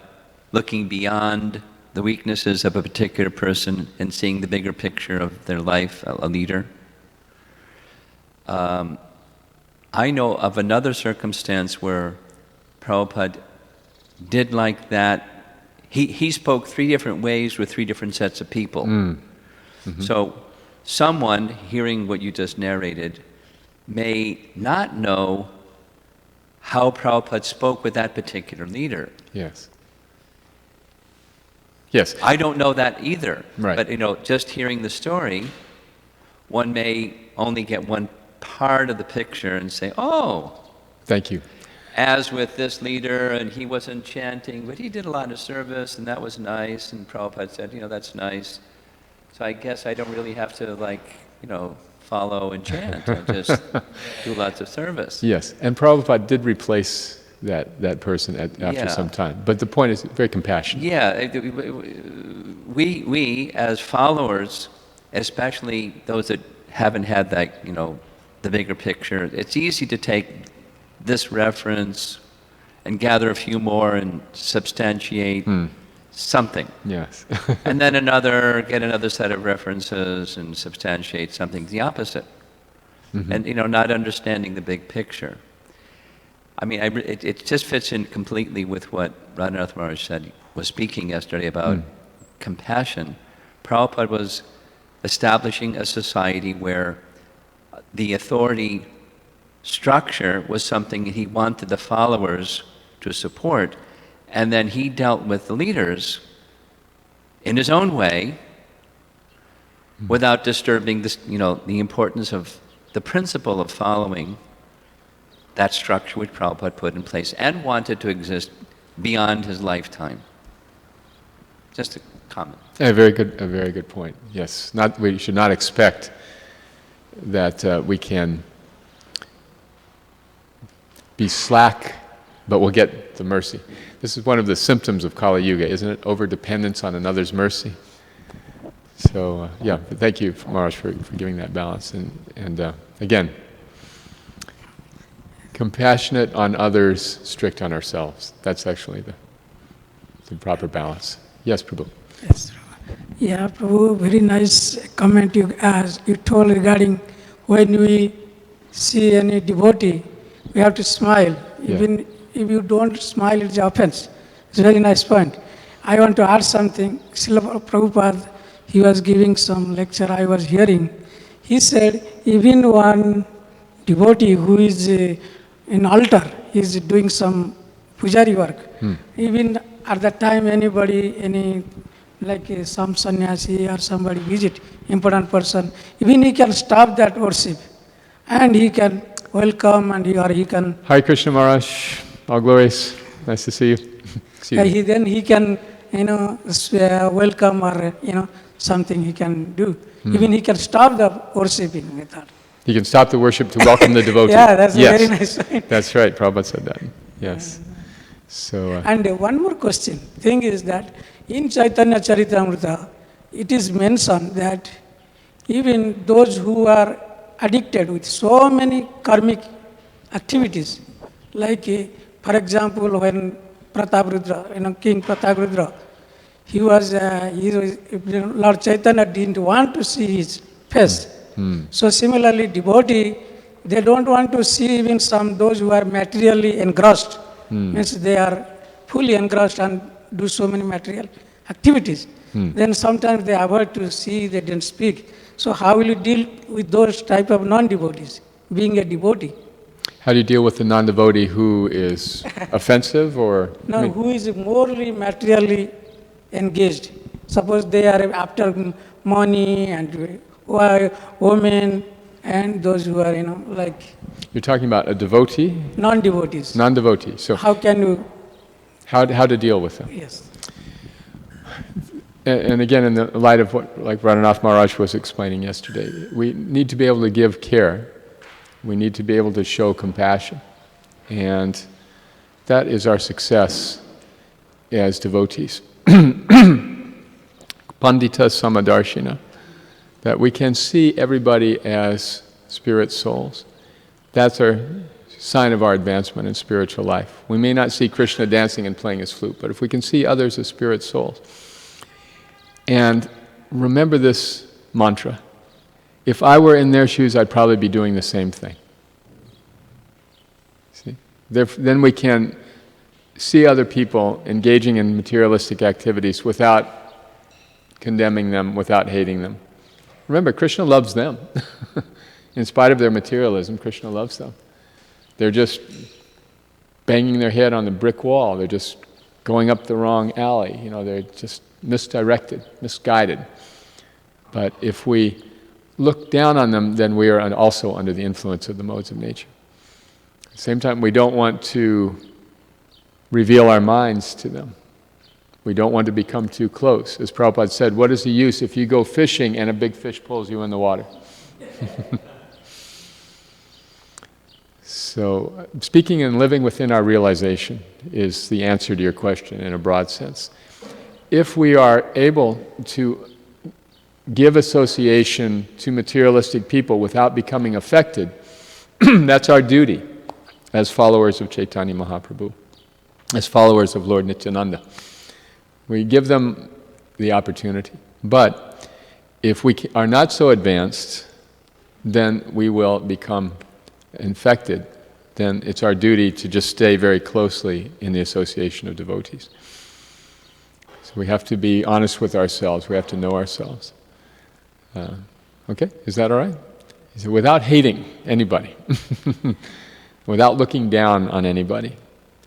looking beyond the weaknesses of a particular person and seeing the bigger picture of their life, a leader. I know of another circumstance where Prabhupada did like that. He spoke 3 different ways with 3 different sets of people. Mm-hmm. So someone hearing what you just narrated may not know how Prabhupada spoke with that particular leader. Yes. Yes. I don't know that either. Right. But just hearing the story, one may only get one part of the picture and say, oh. Thank you. As with this leader, and he wasn't chanting, but he did a lot of service, and that was nice. And Prabhupada said, that's nice. So I guess I don't really have to, follow and chant. I just do lots of service. Yes, and Prabhupada did replace that person after some time. But the point is very compassionate. Yeah, we as followers, especially those that haven't had that, the bigger picture, it's easy to take this reference and gather a few more and substantiate something. Yes. And then get another set of references and substantiate something the opposite. Mm-hmm. And, not understanding the big picture. I mean, it just fits in completely with what Radhanath Maharaj said, was speaking yesterday about compassion. Prabhupada was establishing a society where the authority structure was something he wanted the followers to support, and then he dealt with the leaders in his own way without disturbing this, the importance of the principle of following that structure which Prabhupada put in place and wanted to exist beyond his lifetime. Just a comment. A very good point. Yes, we should not expect that we can be slack, but we'll get the mercy. This is one of the symptoms of Kali Yuga, isn't it? Over-dependence on another's mercy. So, thank you, Maharaj, for giving that balance. And again, compassionate on others, strict on ourselves. That's actually the proper balance. Yes, Prabhu. Yes, yeah, Prabhu, very nice comment you told regarding when we see any devotee, we have to smile. Even if you don't smile, it's offense. It's a very nice point. I want to add something. Srila Prabhupada, he was giving some lecture I was hearing. He said, even one devotee who is in altar, he is doing some pujari work. Even at that time, anybody, some sannyasi or somebody visit, important person, even he can stop that worship and he can welcome or he can... Hare Krishna Maharaj, all glories, nice to see you. Then he can, welcome or, something he can do. Even he can stop the worshipping with that. He can stop the worship to welcome the devotee. Yeah, that's a very nice point. That's right, Prabhupada said that. Yes. So. And one more question. Thing is that in Chaitanya Charitamrita, it is mentioned that even those who are addicted with so many karmic activities, like for example, when Prataprudra, King Prataprudra, Lord Chaitanya didn't want to see his face. So similarly, devotee, they don't want to see even those who are materially engrossed. Means they are fully engrossed and do so many material activities. Then sometimes they avoid to see, they didn't speak. So how will you deal with those type of non-devotees, being a devotee? How do you deal with the non-devotee who is offensive or... No, who is morally, materially engaged. Suppose they are after money and women and those who are, You're talking about a devotee? Non-devotees. Non-devotee. So how can you... How to deal with them? Yes. And again, in the light of what Radhanath Maharaj was explaining yesterday, we need to be able to give care. We need to be able to show compassion. And that is our success as devotees. Pandita Samadarshina. That we can see everybody as spirit souls. That's our sign of our advancement in spiritual life. We may not see Krishna dancing and playing his flute, but if we can see others as spirit souls. And remember this mantra. If I were in their shoes, I'd probably be doing the same thing. See? Then we can see other people engaging in materialistic activities without condemning them, without hating them. Remember, Krishna loves them. In spite of their materialism, Krishna loves them. They're just banging their head on the brick wall. They're just going up the wrong alley. They're just misdirected, misguided. But if we look down on them, then we are also under the influence of the modes of nature. At the same time, we don't want to reveal our minds to them. We don't want to become too close. As Prabhupada said, what is the use if you go fishing and a big fish pulls you in the water? So, speaking and living within our realization is the answer to your question in a broad sense. If we are able to give association to materialistic people without becoming affected, that's our duty as followers of Chaitanya Mahaprabhu, as followers of Lord Nityananda. We give them the opportunity. But if we are not so advanced, then we will become infected then it's our duty to just stay very closely in the association of devotees. So we have to be honest with ourselves. We have to know ourselves. Okay, is that all right? So without hating anybody, without looking down on anybody,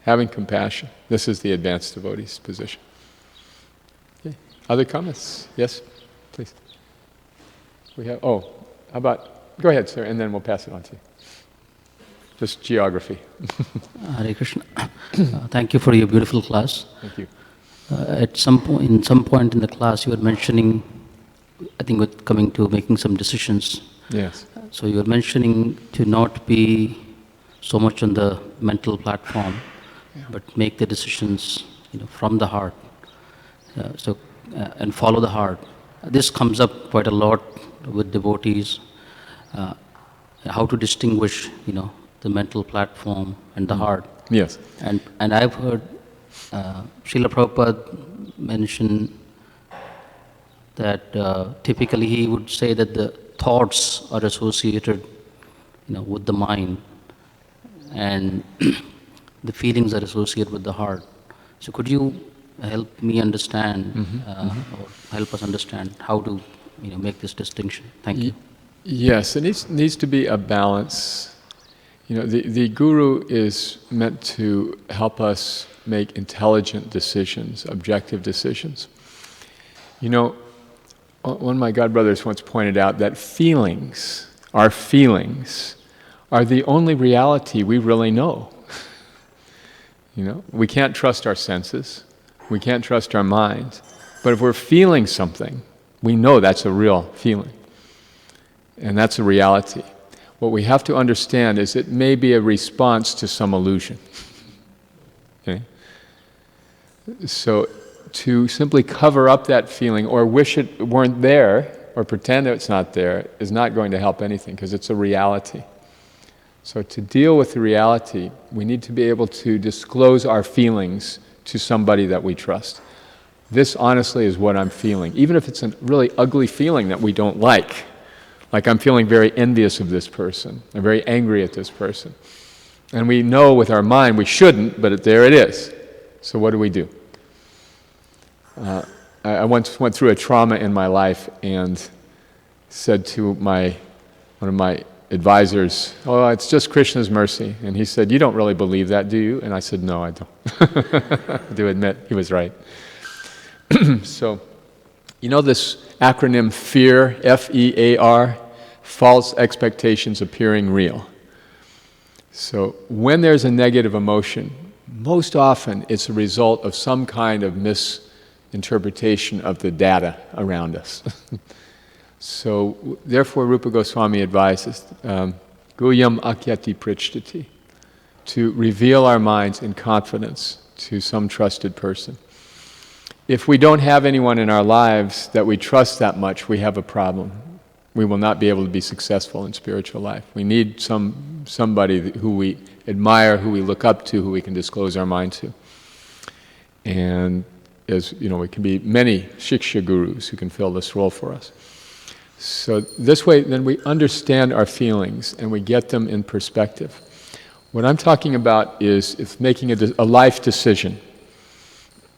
having compassion. This is the advanced devotee's position. Okay. Other comments? Yes, please. We have. Oh, how about? Go ahead, sir, and then we'll pass it on to you. Just geography. Hare Krishna. Thank you for your beautiful class. Thank you. At some point in the class, you were mentioning, I think, with coming to making some decisions. Yes. So you were mentioning to not be so much on the mental platform, but make the decisions, from the heart. And follow the heart. This comes up quite a lot with devotees. How to distinguish, the mental platform and the heart. Yes. And I've heard Srila Prabhupada mention that typically he would say that the thoughts are associated, with the mind, and the feelings are associated with the heart. So could you help me understand, or help us understand how to, make this distinction? Thank you. Yes, it needs to be a balance. The guru is meant to help us make intelligent decisions, objective decisions. One of my godbrothers once pointed out that our feelings, are the only reality we really know. We can't trust our senses, we can't trust our minds, but if we're feeling something, we know that's a real feeling, and that's a reality. What we have to understand is it may be a response to some illusion. Okay? So to simply cover up that feeling or wish it weren't there or pretend it's not there is not going to help anything, because it's a reality. So to deal with the reality, we need to be able to disclose our feelings to somebody that we trust. This honestly is what I'm feeling, even if it's a really ugly feeling that we don't like I'm feeling very envious of this person, I'm very angry at this person. And we know with our mind we shouldn't, but there it is. So what do? I once went through a trauma in my life and said to one of my advisors, "Oh, it's just Krishna's mercy." And he said, "You don't really believe that, do you?" And I said, "No, I don't." I do admit he was right. So, this acronym FEAR, F-E-A-R, false expectations appearing real. So when there's a negative emotion, most often it's a result of some kind of misinterpretation of the data around us. So therefore Rupa Goswami advises, Guyam Akyati Prichtati, to reveal our minds in confidence to some trusted person. If we don't have anyone in our lives that we trust that much, we have a problem. We will not be able to be successful in spiritual life. We need somebody who we admire, who we look up to, who we can disclose our mind to. And as it can be many shiksha gurus who can fill this role for us. So this way, then we understand our feelings and we get them in perspective. What I'm talking about is making a life decision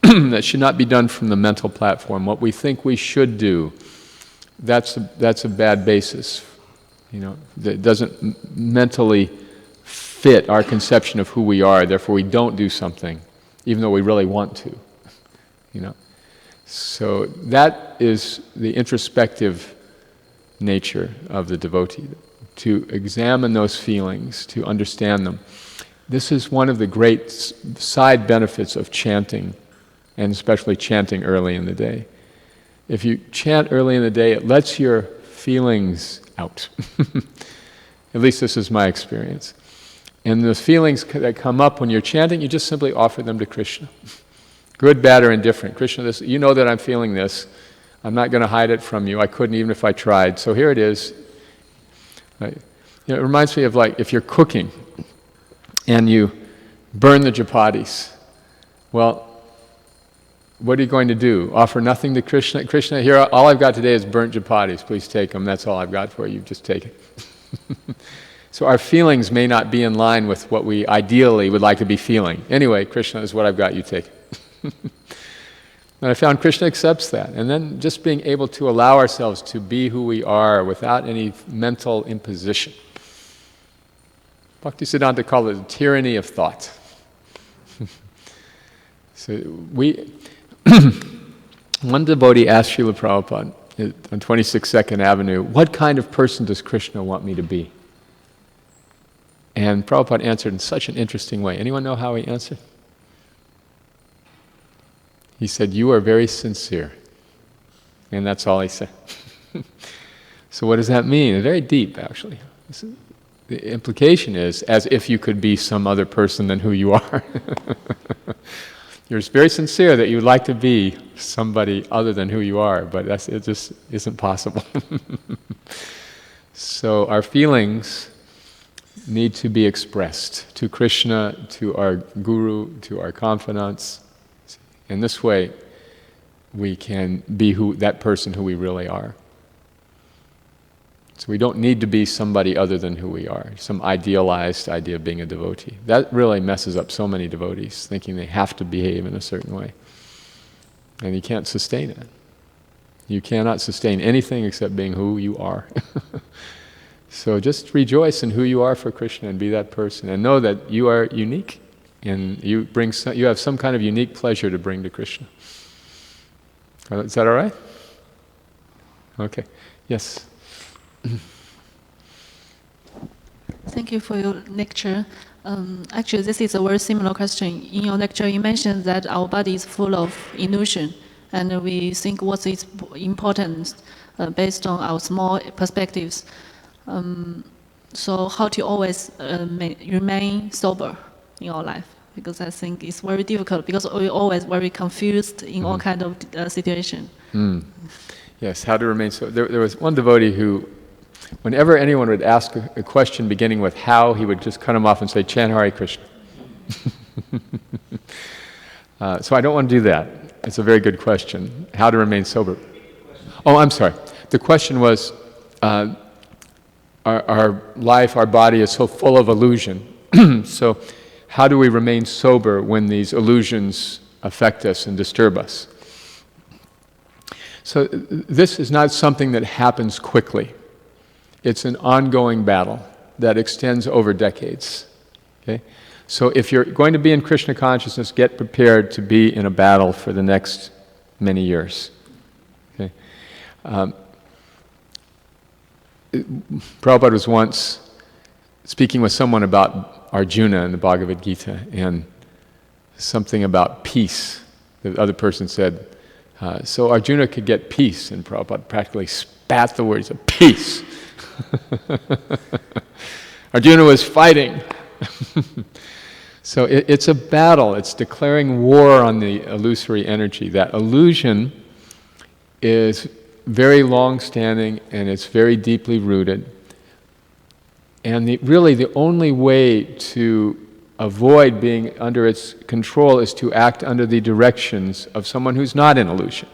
that should not be done from the mental platform. What we think we should do, that's a bad basis. That doesn't mentally fit our conception of who we are. Therefore, we don't do something, even though we really want to. So that is the introspective nature of the devotee, to examine those feelings, to understand them. This is one of the great side benefits of chanting, and especially chanting early in the day. If you chant early in the day, it lets your feelings out. At least this is my experience. And the feelings that come up when you're chanting, you just simply offer them to Krishna. Good, bad, or indifferent. Krishna, you know that I'm feeling this. I'm not going to hide it from you. I couldn't even if I tried. So here it is. It reminds me of if you're cooking and you burn the chapatis. Well, what are you going to do? Offer nothing to Krishna? Krishna, here, all I've got today is burnt chapatis. Please take them. That's all I've got for you. Just take it. So our feelings may not be in line with what we ideally would like to be feeling. Anyway, Krishna is what I've got, you take it. And I found Krishna accepts that. And then just being able to allow ourselves to be who we are without any mental imposition. Bhaktisiddhanta called it the tyranny of thought. So one devotee asked Srila Prabhupada on 26 Second Avenue, what kind of person does Krishna want me to be? And Prabhupada answered in such an interesting way. Anyone know how he answered? He said, you are very sincere. And that's all he said. So what does that mean? It's very deep, actually. The implication is as if you could be some other person than who you are. You're very sincere that you would like to be somebody other than who you are, but it just isn't possible. So our feelings need to be expressed to Krishna, to our guru, to our confidants. In this way, we can be that person who we really are. So we don't need to be somebody other than who we are, some idealized idea of being a devotee. That really messes up so many devotees, thinking they have to behave in a certain way. And you can't sustain it. You cannot sustain anything except being who you are. So just rejoice in who you are for Krishna and be that person. And know that you are unique. And you have some kind of unique pleasure to bring to Krishna. Is that all right? Okay. Yes. Thank you for your lecture. Actually, this is a very similar question. In your lecture, you mentioned that our body is full of illusion, and we think what is important based on our small perspectives. So how to always remain sober in our life? Because I think it's very difficult, because we're always very confused in all kind of situation. Yes, how to remain sober. There was one devotee who, whenever anyone would ask a question beginning with how, he would just cut him off and say, chant Hare Krishna. So I don't want to do that. It's a very good question. How to remain sober. Oh, I'm sorry. The question was, our life, our body is so full of illusion. So how do we remain sober when these illusions affect us and disturb us? So this is not something that happens quickly. It's an ongoing battle that extends over decades. Okay? So if you're going to be in Krishna consciousness, get prepared to be in a battle for the next many years. Okay? Prabhupada was once speaking with someone about Arjuna in the Bhagavad Gita, and something about peace. The other person said, so Arjuna could get peace, and Prabhupada practically spat the words of peace. Arjuna was fighting. So it's a battle. It's declaring war on the illusory energy. That illusion is very long-standing and it's very deeply rooted. And really the only way to avoid being under its control is to act under the directions of someone who's not in illusion.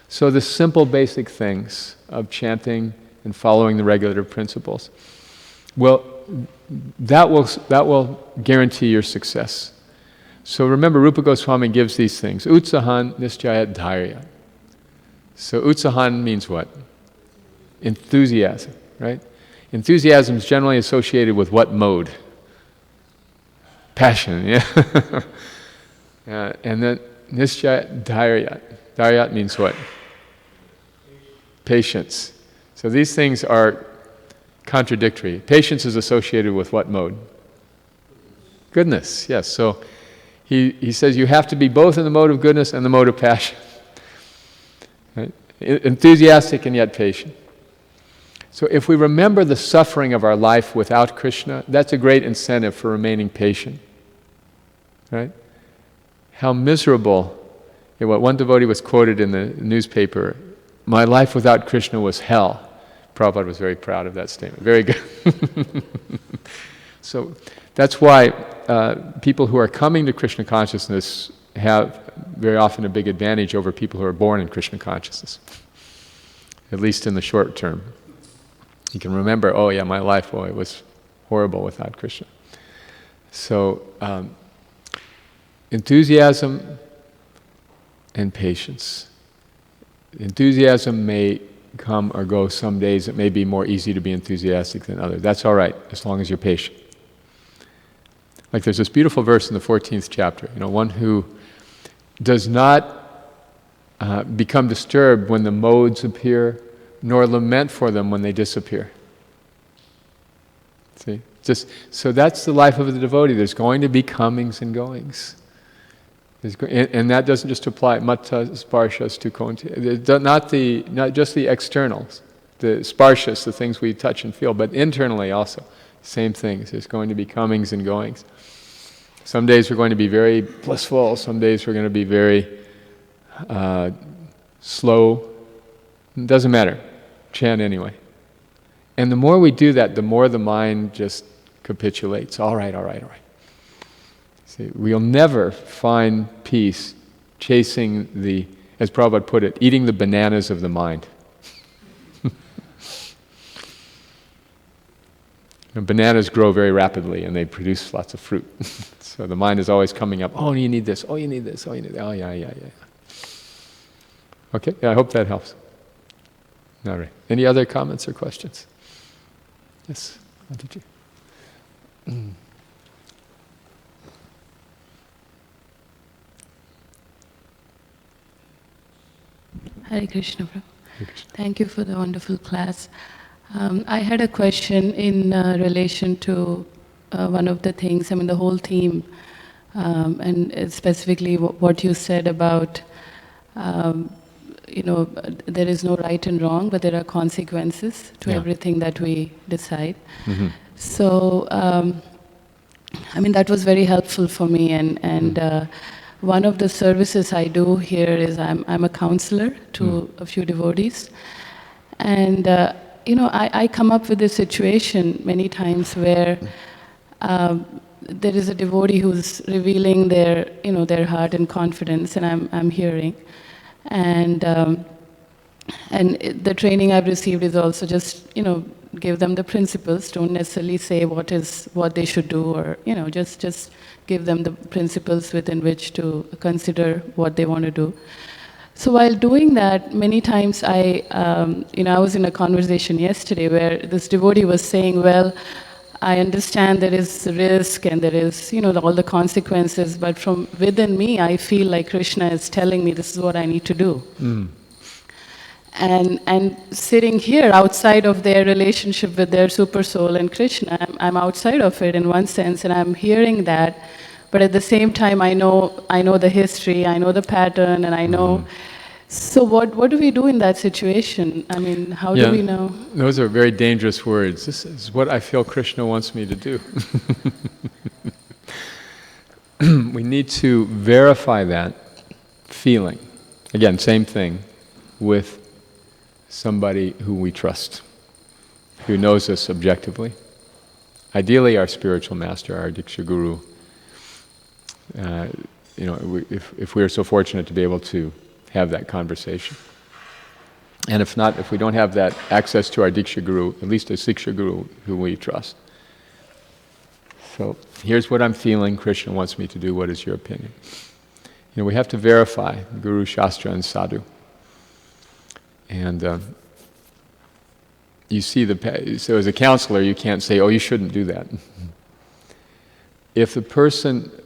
So the simple basic things of chanting and following the regulative principles, well, that will guarantee your success. So remember, Rupa Goswami gives these things. Utsahan nischayat dhairya. So utsahan means what? Enthusiasm, right? Enthusiasm is generally associated with what mode? Passion, yeah. And then nischayat dhairya. Dhairya means what? Patience. So these things are contradictory. Patience is associated with what mode? Goodness, yes. So he says you have to be both in the mode of goodness and the mode of passion. Right? Enthusiastic and yet patient. So if we remember the suffering of our life without Krishna, that's a great incentive for remaining patient. Right? How miserable. One devotee was quoted in the newspaper, my life without Krishna was hell. Prabhupada was very proud of that statement. Very good. So that's why people who are coming to Krishna consciousness have very often a big advantage over people who are born in Krishna consciousness, at least in the short term. You can remember, oh yeah, my life, it was horrible without Krishna. So, enthusiasm and patience. Enthusiasm may come or go some days. It may be more easy to be enthusiastic than others. That's all right, as long as you're patient. Like there's this beautiful verse in the 14th chapter, one who does not become disturbed when the modes appear, nor lament for them when they disappear. See? So that's the life of the devotee. There's going to be comings and goings. And that doesn't just apply matta sparshas to konti. Not just the externals, the sparshas, the things we touch and feel, but internally also. Same things. There's going to be comings and goings. Some days we're going to be very blissful. Some days we're going to be very slow. It doesn't matter. Chant anyway. And the more we do that, the more the mind just capitulates. All right. See, we'll never find peace chasing as Prabhupada put it, eating the bananas of the mind. Bananas grow very rapidly and they produce lots of fruit. So the mind is always coming up, oh, you need this, oh, you need this, oh, you need that, oh, yeah. Okay, I hope that helps. All right. Any other comments or questions? Yes, how did you? Hare Krishna, Prabhu. Thank you for the wonderful class. I had a question in relation to one of the things, the whole theme, and specifically what you said about, there is no right and wrong, but there are consequences to everything that we decide. Mm-hmm. So, that was very helpful for me, and one of the services I do here is I'm a counselor to a few devotees, and I come up with this situation many times where there is a devotee who's revealing their heart and confidence, and I'm hearing, and the training I've received is also just give them the principles. Don't necessarily say what they should do, or just give them the principles within which to consider what they want to do. So while doing that, many times I was in a conversation yesterday where this devotee was saying, well, I understand there is risk and there is, all the consequences, but from within me, I feel like Krishna is telling me this is what I need to do. Mm. And sitting here outside of their relationship with their super soul and Krishna, I'm outside of it in one sense, and I'm hearing that, but at the same time I know the history, I know the pattern, and I know. Mm-hmm. So what do we do in that situation? How do we know? Those are very dangerous words. This is what I feel Krishna wants me to do. We need to verify that feeling. Again, same thing with somebody who we trust, who knows us objectively. Ideally, our spiritual master, our Diksha Guru. If we are so fortunate to be able to have that conversation. And if not, if we don't have that access to our Diksha Guru, at least a Siksha Guru who we trust. So, here's what I'm feeling Krishna wants me to do, what is your opinion? We have to verify Guru, Shastra, and Sadhu. And you see so as a counselor, you can't say, oh, you shouldn't do that.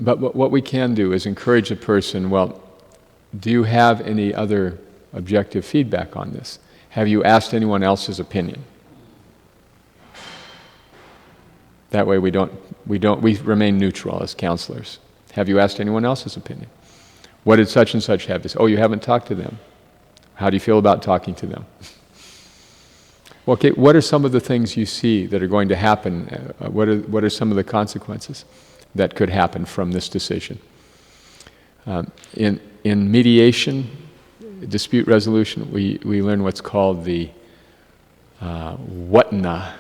But what we can do is encourage the person, well, do you have any other objective feedback on this? Have you asked anyone else's opinion? That way we remain neutral as counselors. Have you asked anyone else's opinion? What did such and such have to say? Oh, you haven't talked to them. How do you feel about talking to them? Well, okay, what are some of the things you see that are going to happen? What are some of the consequences that could happen from this decision? In mediation, dispute resolution, we learn what's called the Vatna.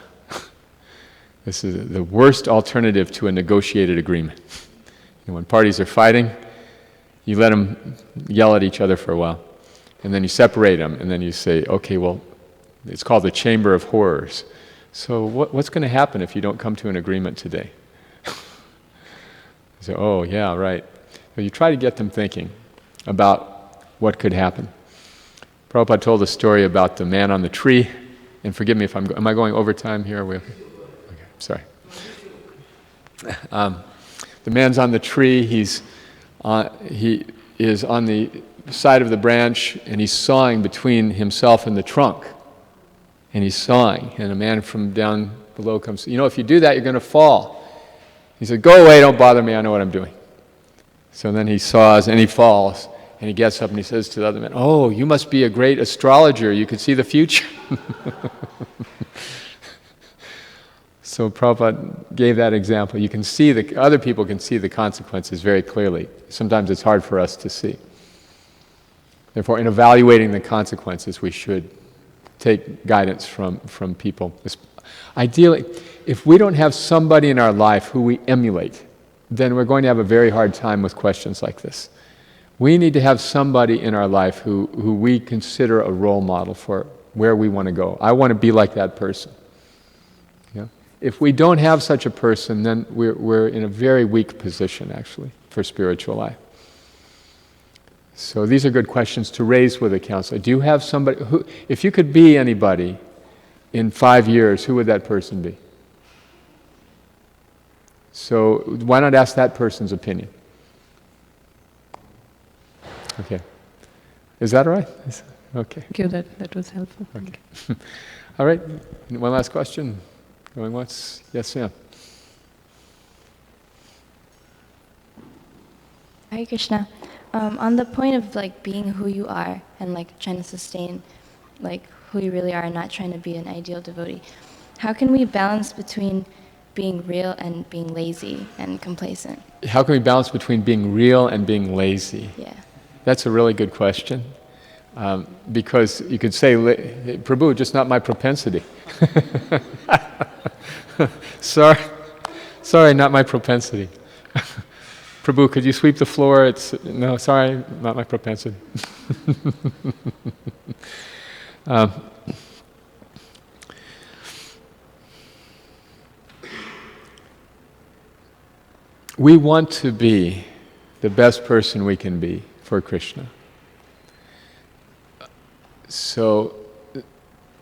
This is the worst alternative to a negotiated agreement. When parties are fighting, you let them yell at each other for a while, and then you separate them, and then you say, okay, well, it's called the chamber of horrors. So what's going to happen if you don't come to an agreement today? So, oh yeah, right. So you try to get them thinking about what could happen. Prabhupada told a story about the man on the tree, and forgive me if am I going over time here? Okay, sorry. The man's on the tree, he is on the side of the branch, and he's sawing between himself and the trunk. And he's sawing, and a man from down below comes, if you do that, you're going to fall. He said, go away, don't bother me, I know what I'm doing. So then he saws, and he falls, and he gets up and he says to the other man, oh, you must be a great astrologer, you could see the future. So Prabhupada gave that example. You can see other people can see the consequences very clearly. Sometimes it's hard for us to see. Therefore, in evaluating the consequences, we should take guidance from people. Ideally, if we don't have somebody in our life who we emulate, then we're going to have a very hard time with questions like this. We need to have somebody in our life who we consider a role model for where we want to go. I want to be like that person. If we don't have such a person, then we're in a very weak position, actually, for spiritual life. So these are good questions to raise with a counselor. Do you have somebody who, if you could be anybody in 5 years, who would that person be? So why not ask that person's opinion? Okay. Is that all right? Okay. Thank you, that was helpful. Okay. All right. One last question. Going once? Yes, ma'am. Hare Krishna. On the point of being who you are and trying to sustain who you really are and not trying to be an ideal devotee, how can we balance between being real and being lazy and complacent? How can we balance between being real and being lazy? Yeah. That's a really good question. Because you could say, Prabhu, just not my propensity. Sorry, not my propensity. Prabhu, could you sweep the floor? No, sorry, not my propensity. We want to be the best person we can be for Krishna. So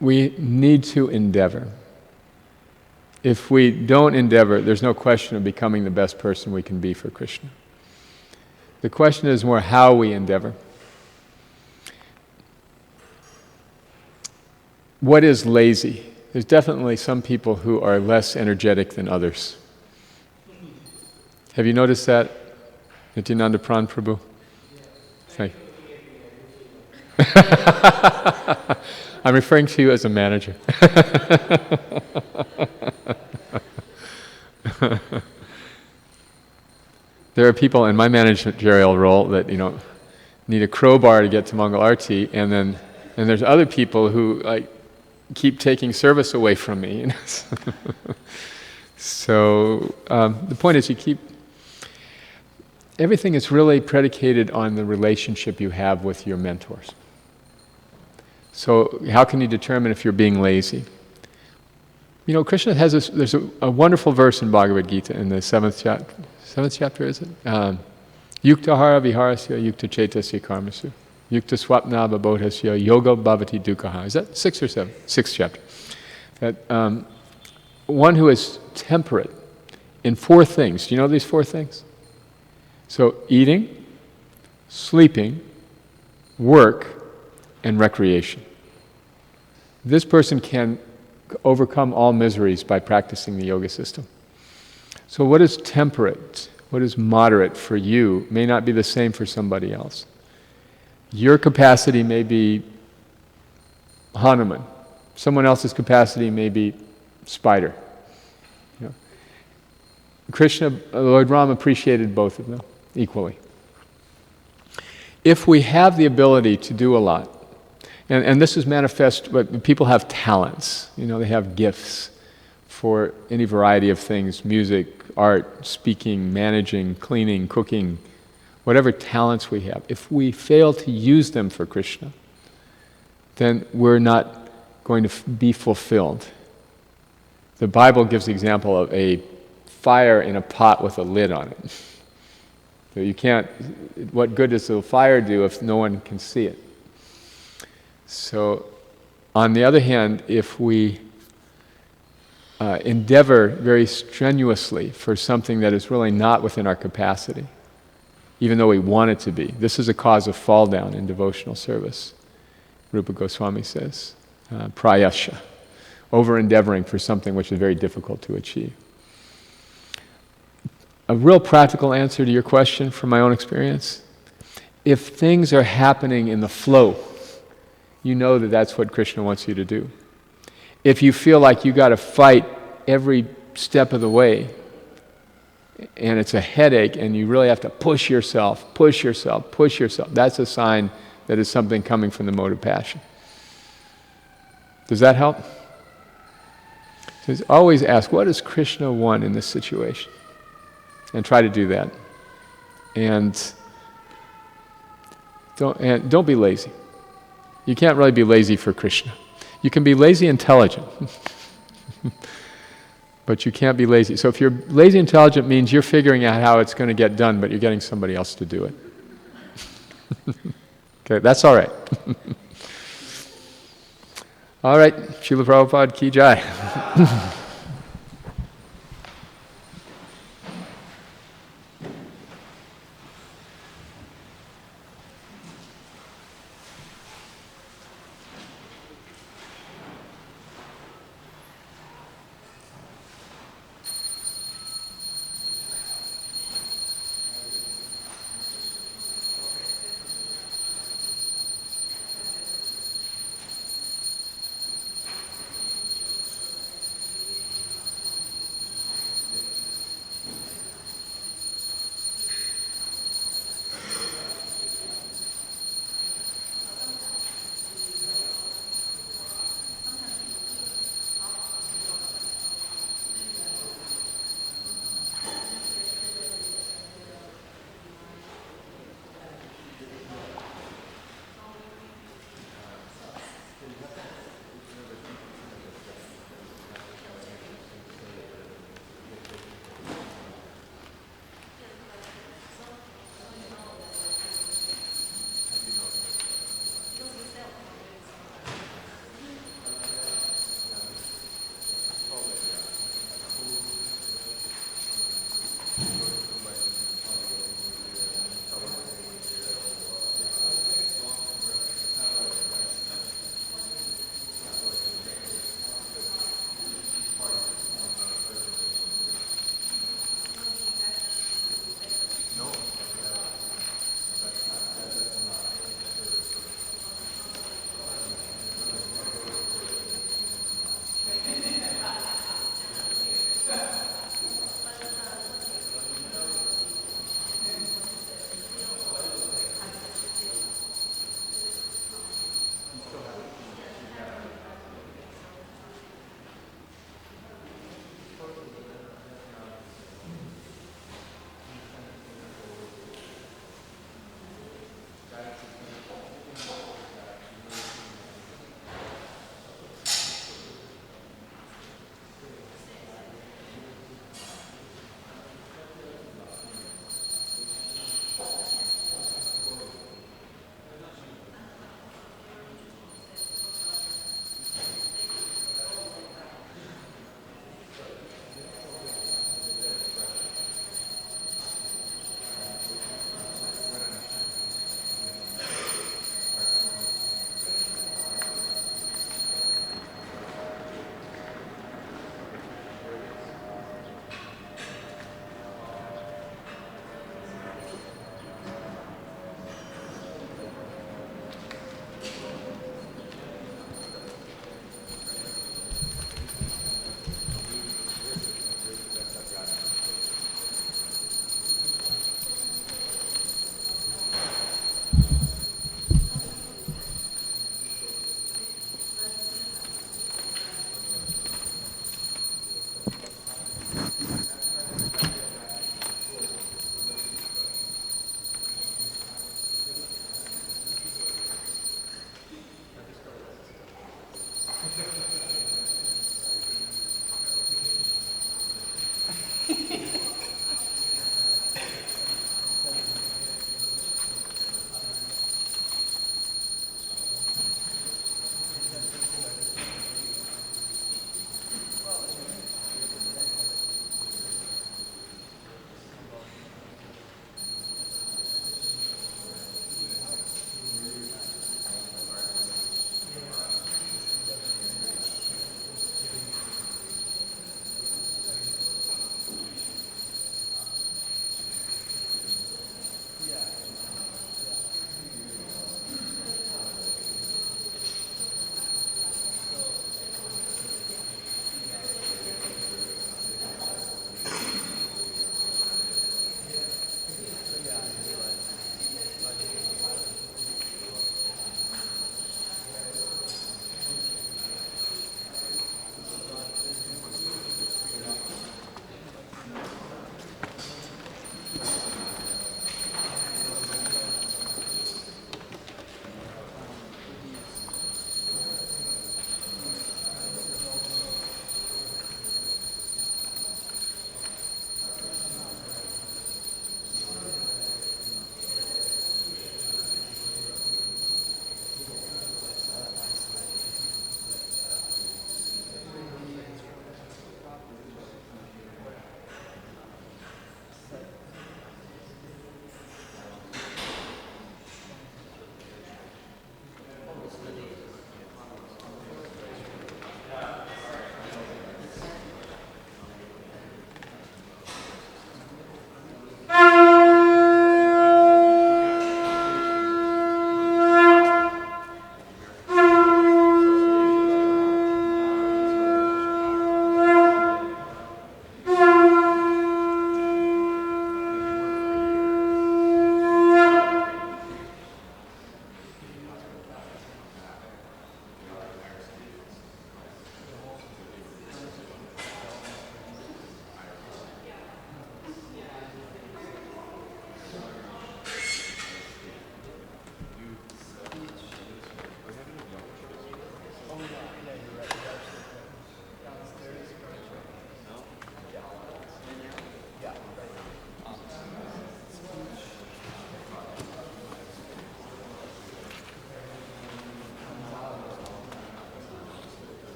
we need to endeavor. If we don't endeavor, there's no question of becoming the best person we can be for Krishna. The question is more how we endeavor. What is lazy? There's definitely some people who are less energetic than others. Have you noticed that, Nityananda Pran Prabhu? Thank you. I'm referring to you as a manager. There are people in my managerial role that need a crowbar to get to Mangal Arti, and there's other people who keep taking service away from me. So the point is, everything is really predicated on the relationship you have with your mentors. So how can you determine if you're being lazy? Krishna has there's a wonderful verse in Bhagavad Gita in the 7th chapter, is it? Yuktahara viharasya yukta chetasya karmasu yukta swapna babodhasya yoga bhavati dukkha. Is that 6 or 7? 6th chapter. That one who is temperate in 4 things. Do you know these 4 things? So eating, sleeping, work, and recreation. This person can overcome all miseries by practicing the yoga system. So what is temperate, what is moderate for you may not be the same for somebody else. Your capacity may be Hanuman. Someone else's capacity may be spider. Krishna, Lord Rama appreciated both of them equally. If we have the ability to do a lot, and this is manifest, but people have talents, they have gifts for any variety of things, music, art, speaking, managing, cleaning, cooking, whatever talents we have. If we fail to use them for Krishna, then we're not going to be fulfilled. the Bible gives the example of a fire in a pot with a lid on it. So you can't, what good does the fire do if no one can see it? So, on the other hand, if we endeavor very strenuously for something that is really not within our capacity, even though we want it to be, this is a cause of fall down in devotional service, Rupa Goswami says, prayasya, over-endeavoring for something which is very difficult to achieve. A real practical answer to your question from my own experience, if things are happening in the flow, you know that that's what Krishna wants you to do. If you feel like you got to fight every step of the way, and it's a headache, and you really have to push yourself, that's a sign that is something coming from the mode of passion. Does that help? So always ask, what does Krishna want in this situation? And try to do that. And don't be lazy. You can't really be lazy for Krishna. You can be lazy intelligent. But you can't be lazy. So if you're lazy intelligent means you're figuring out how it's going to get done, but you're getting somebody else to do it. Okay, that's all right. All right, Srila Prabhupada ki jai.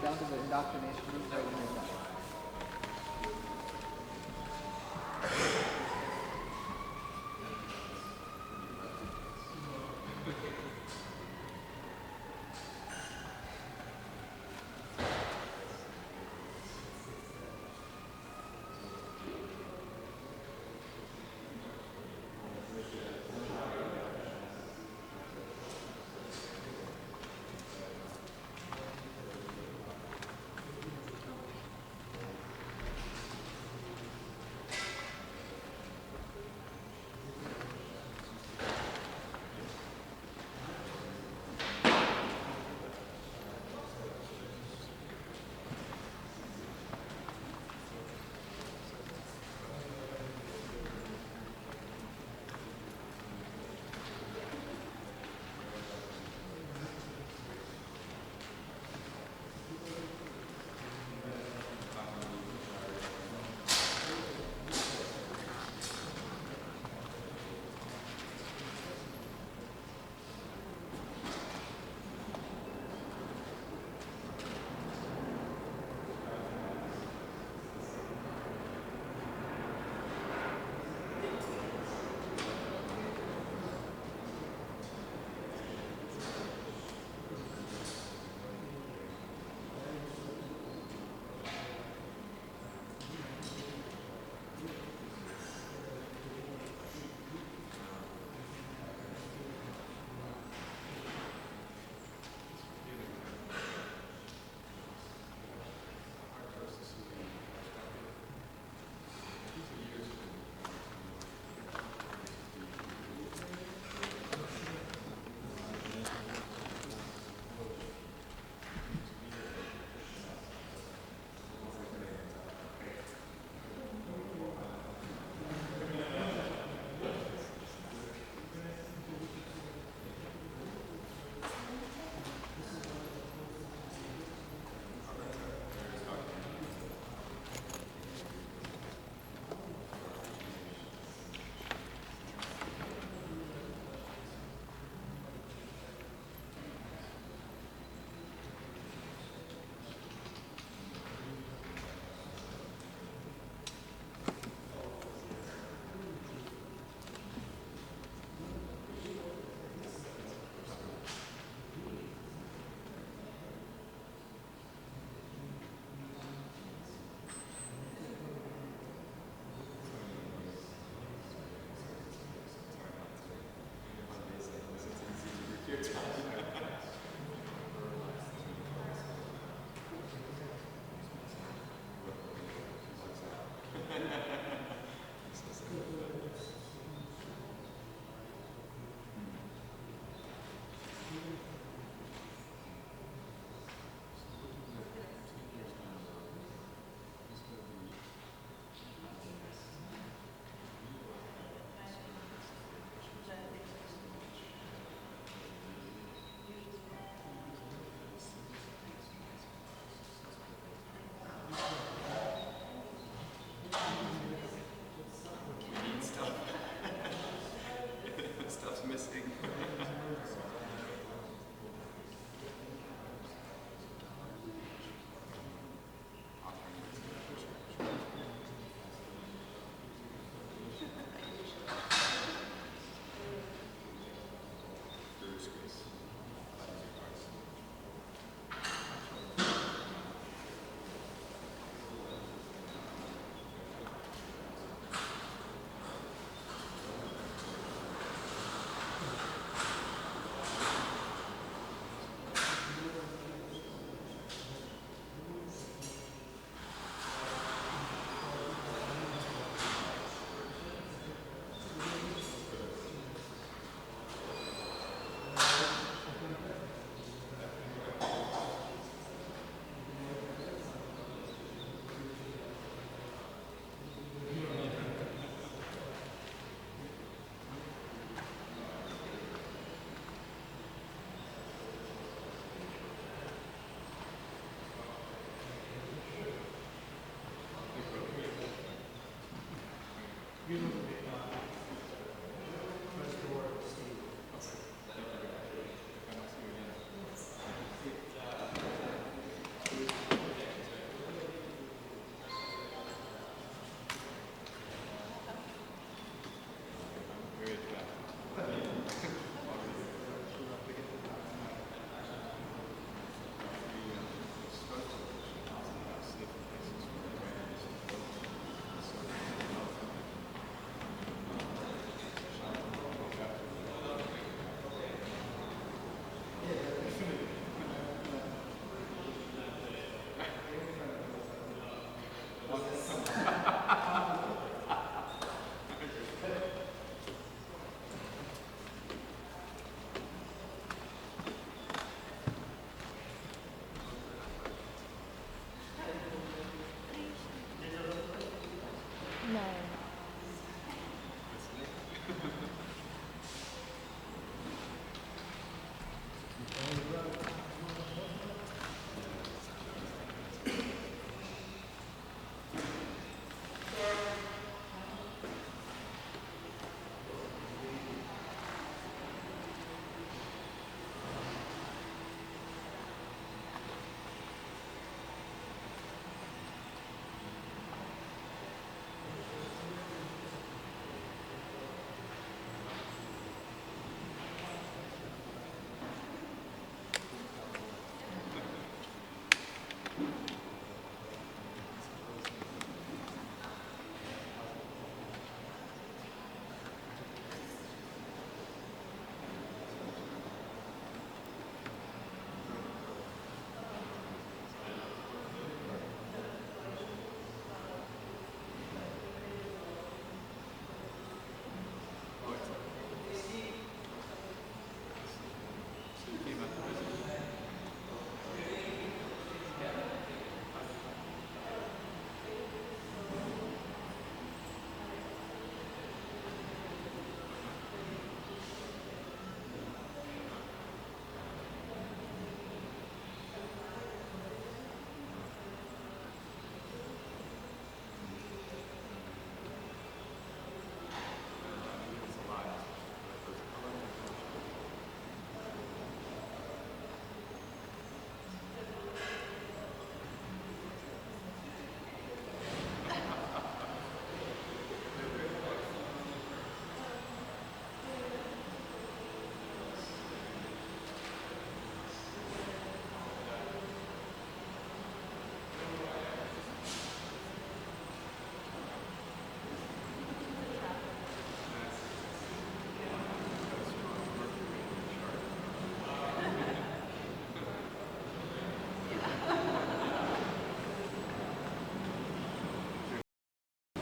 down to the indoctrination room.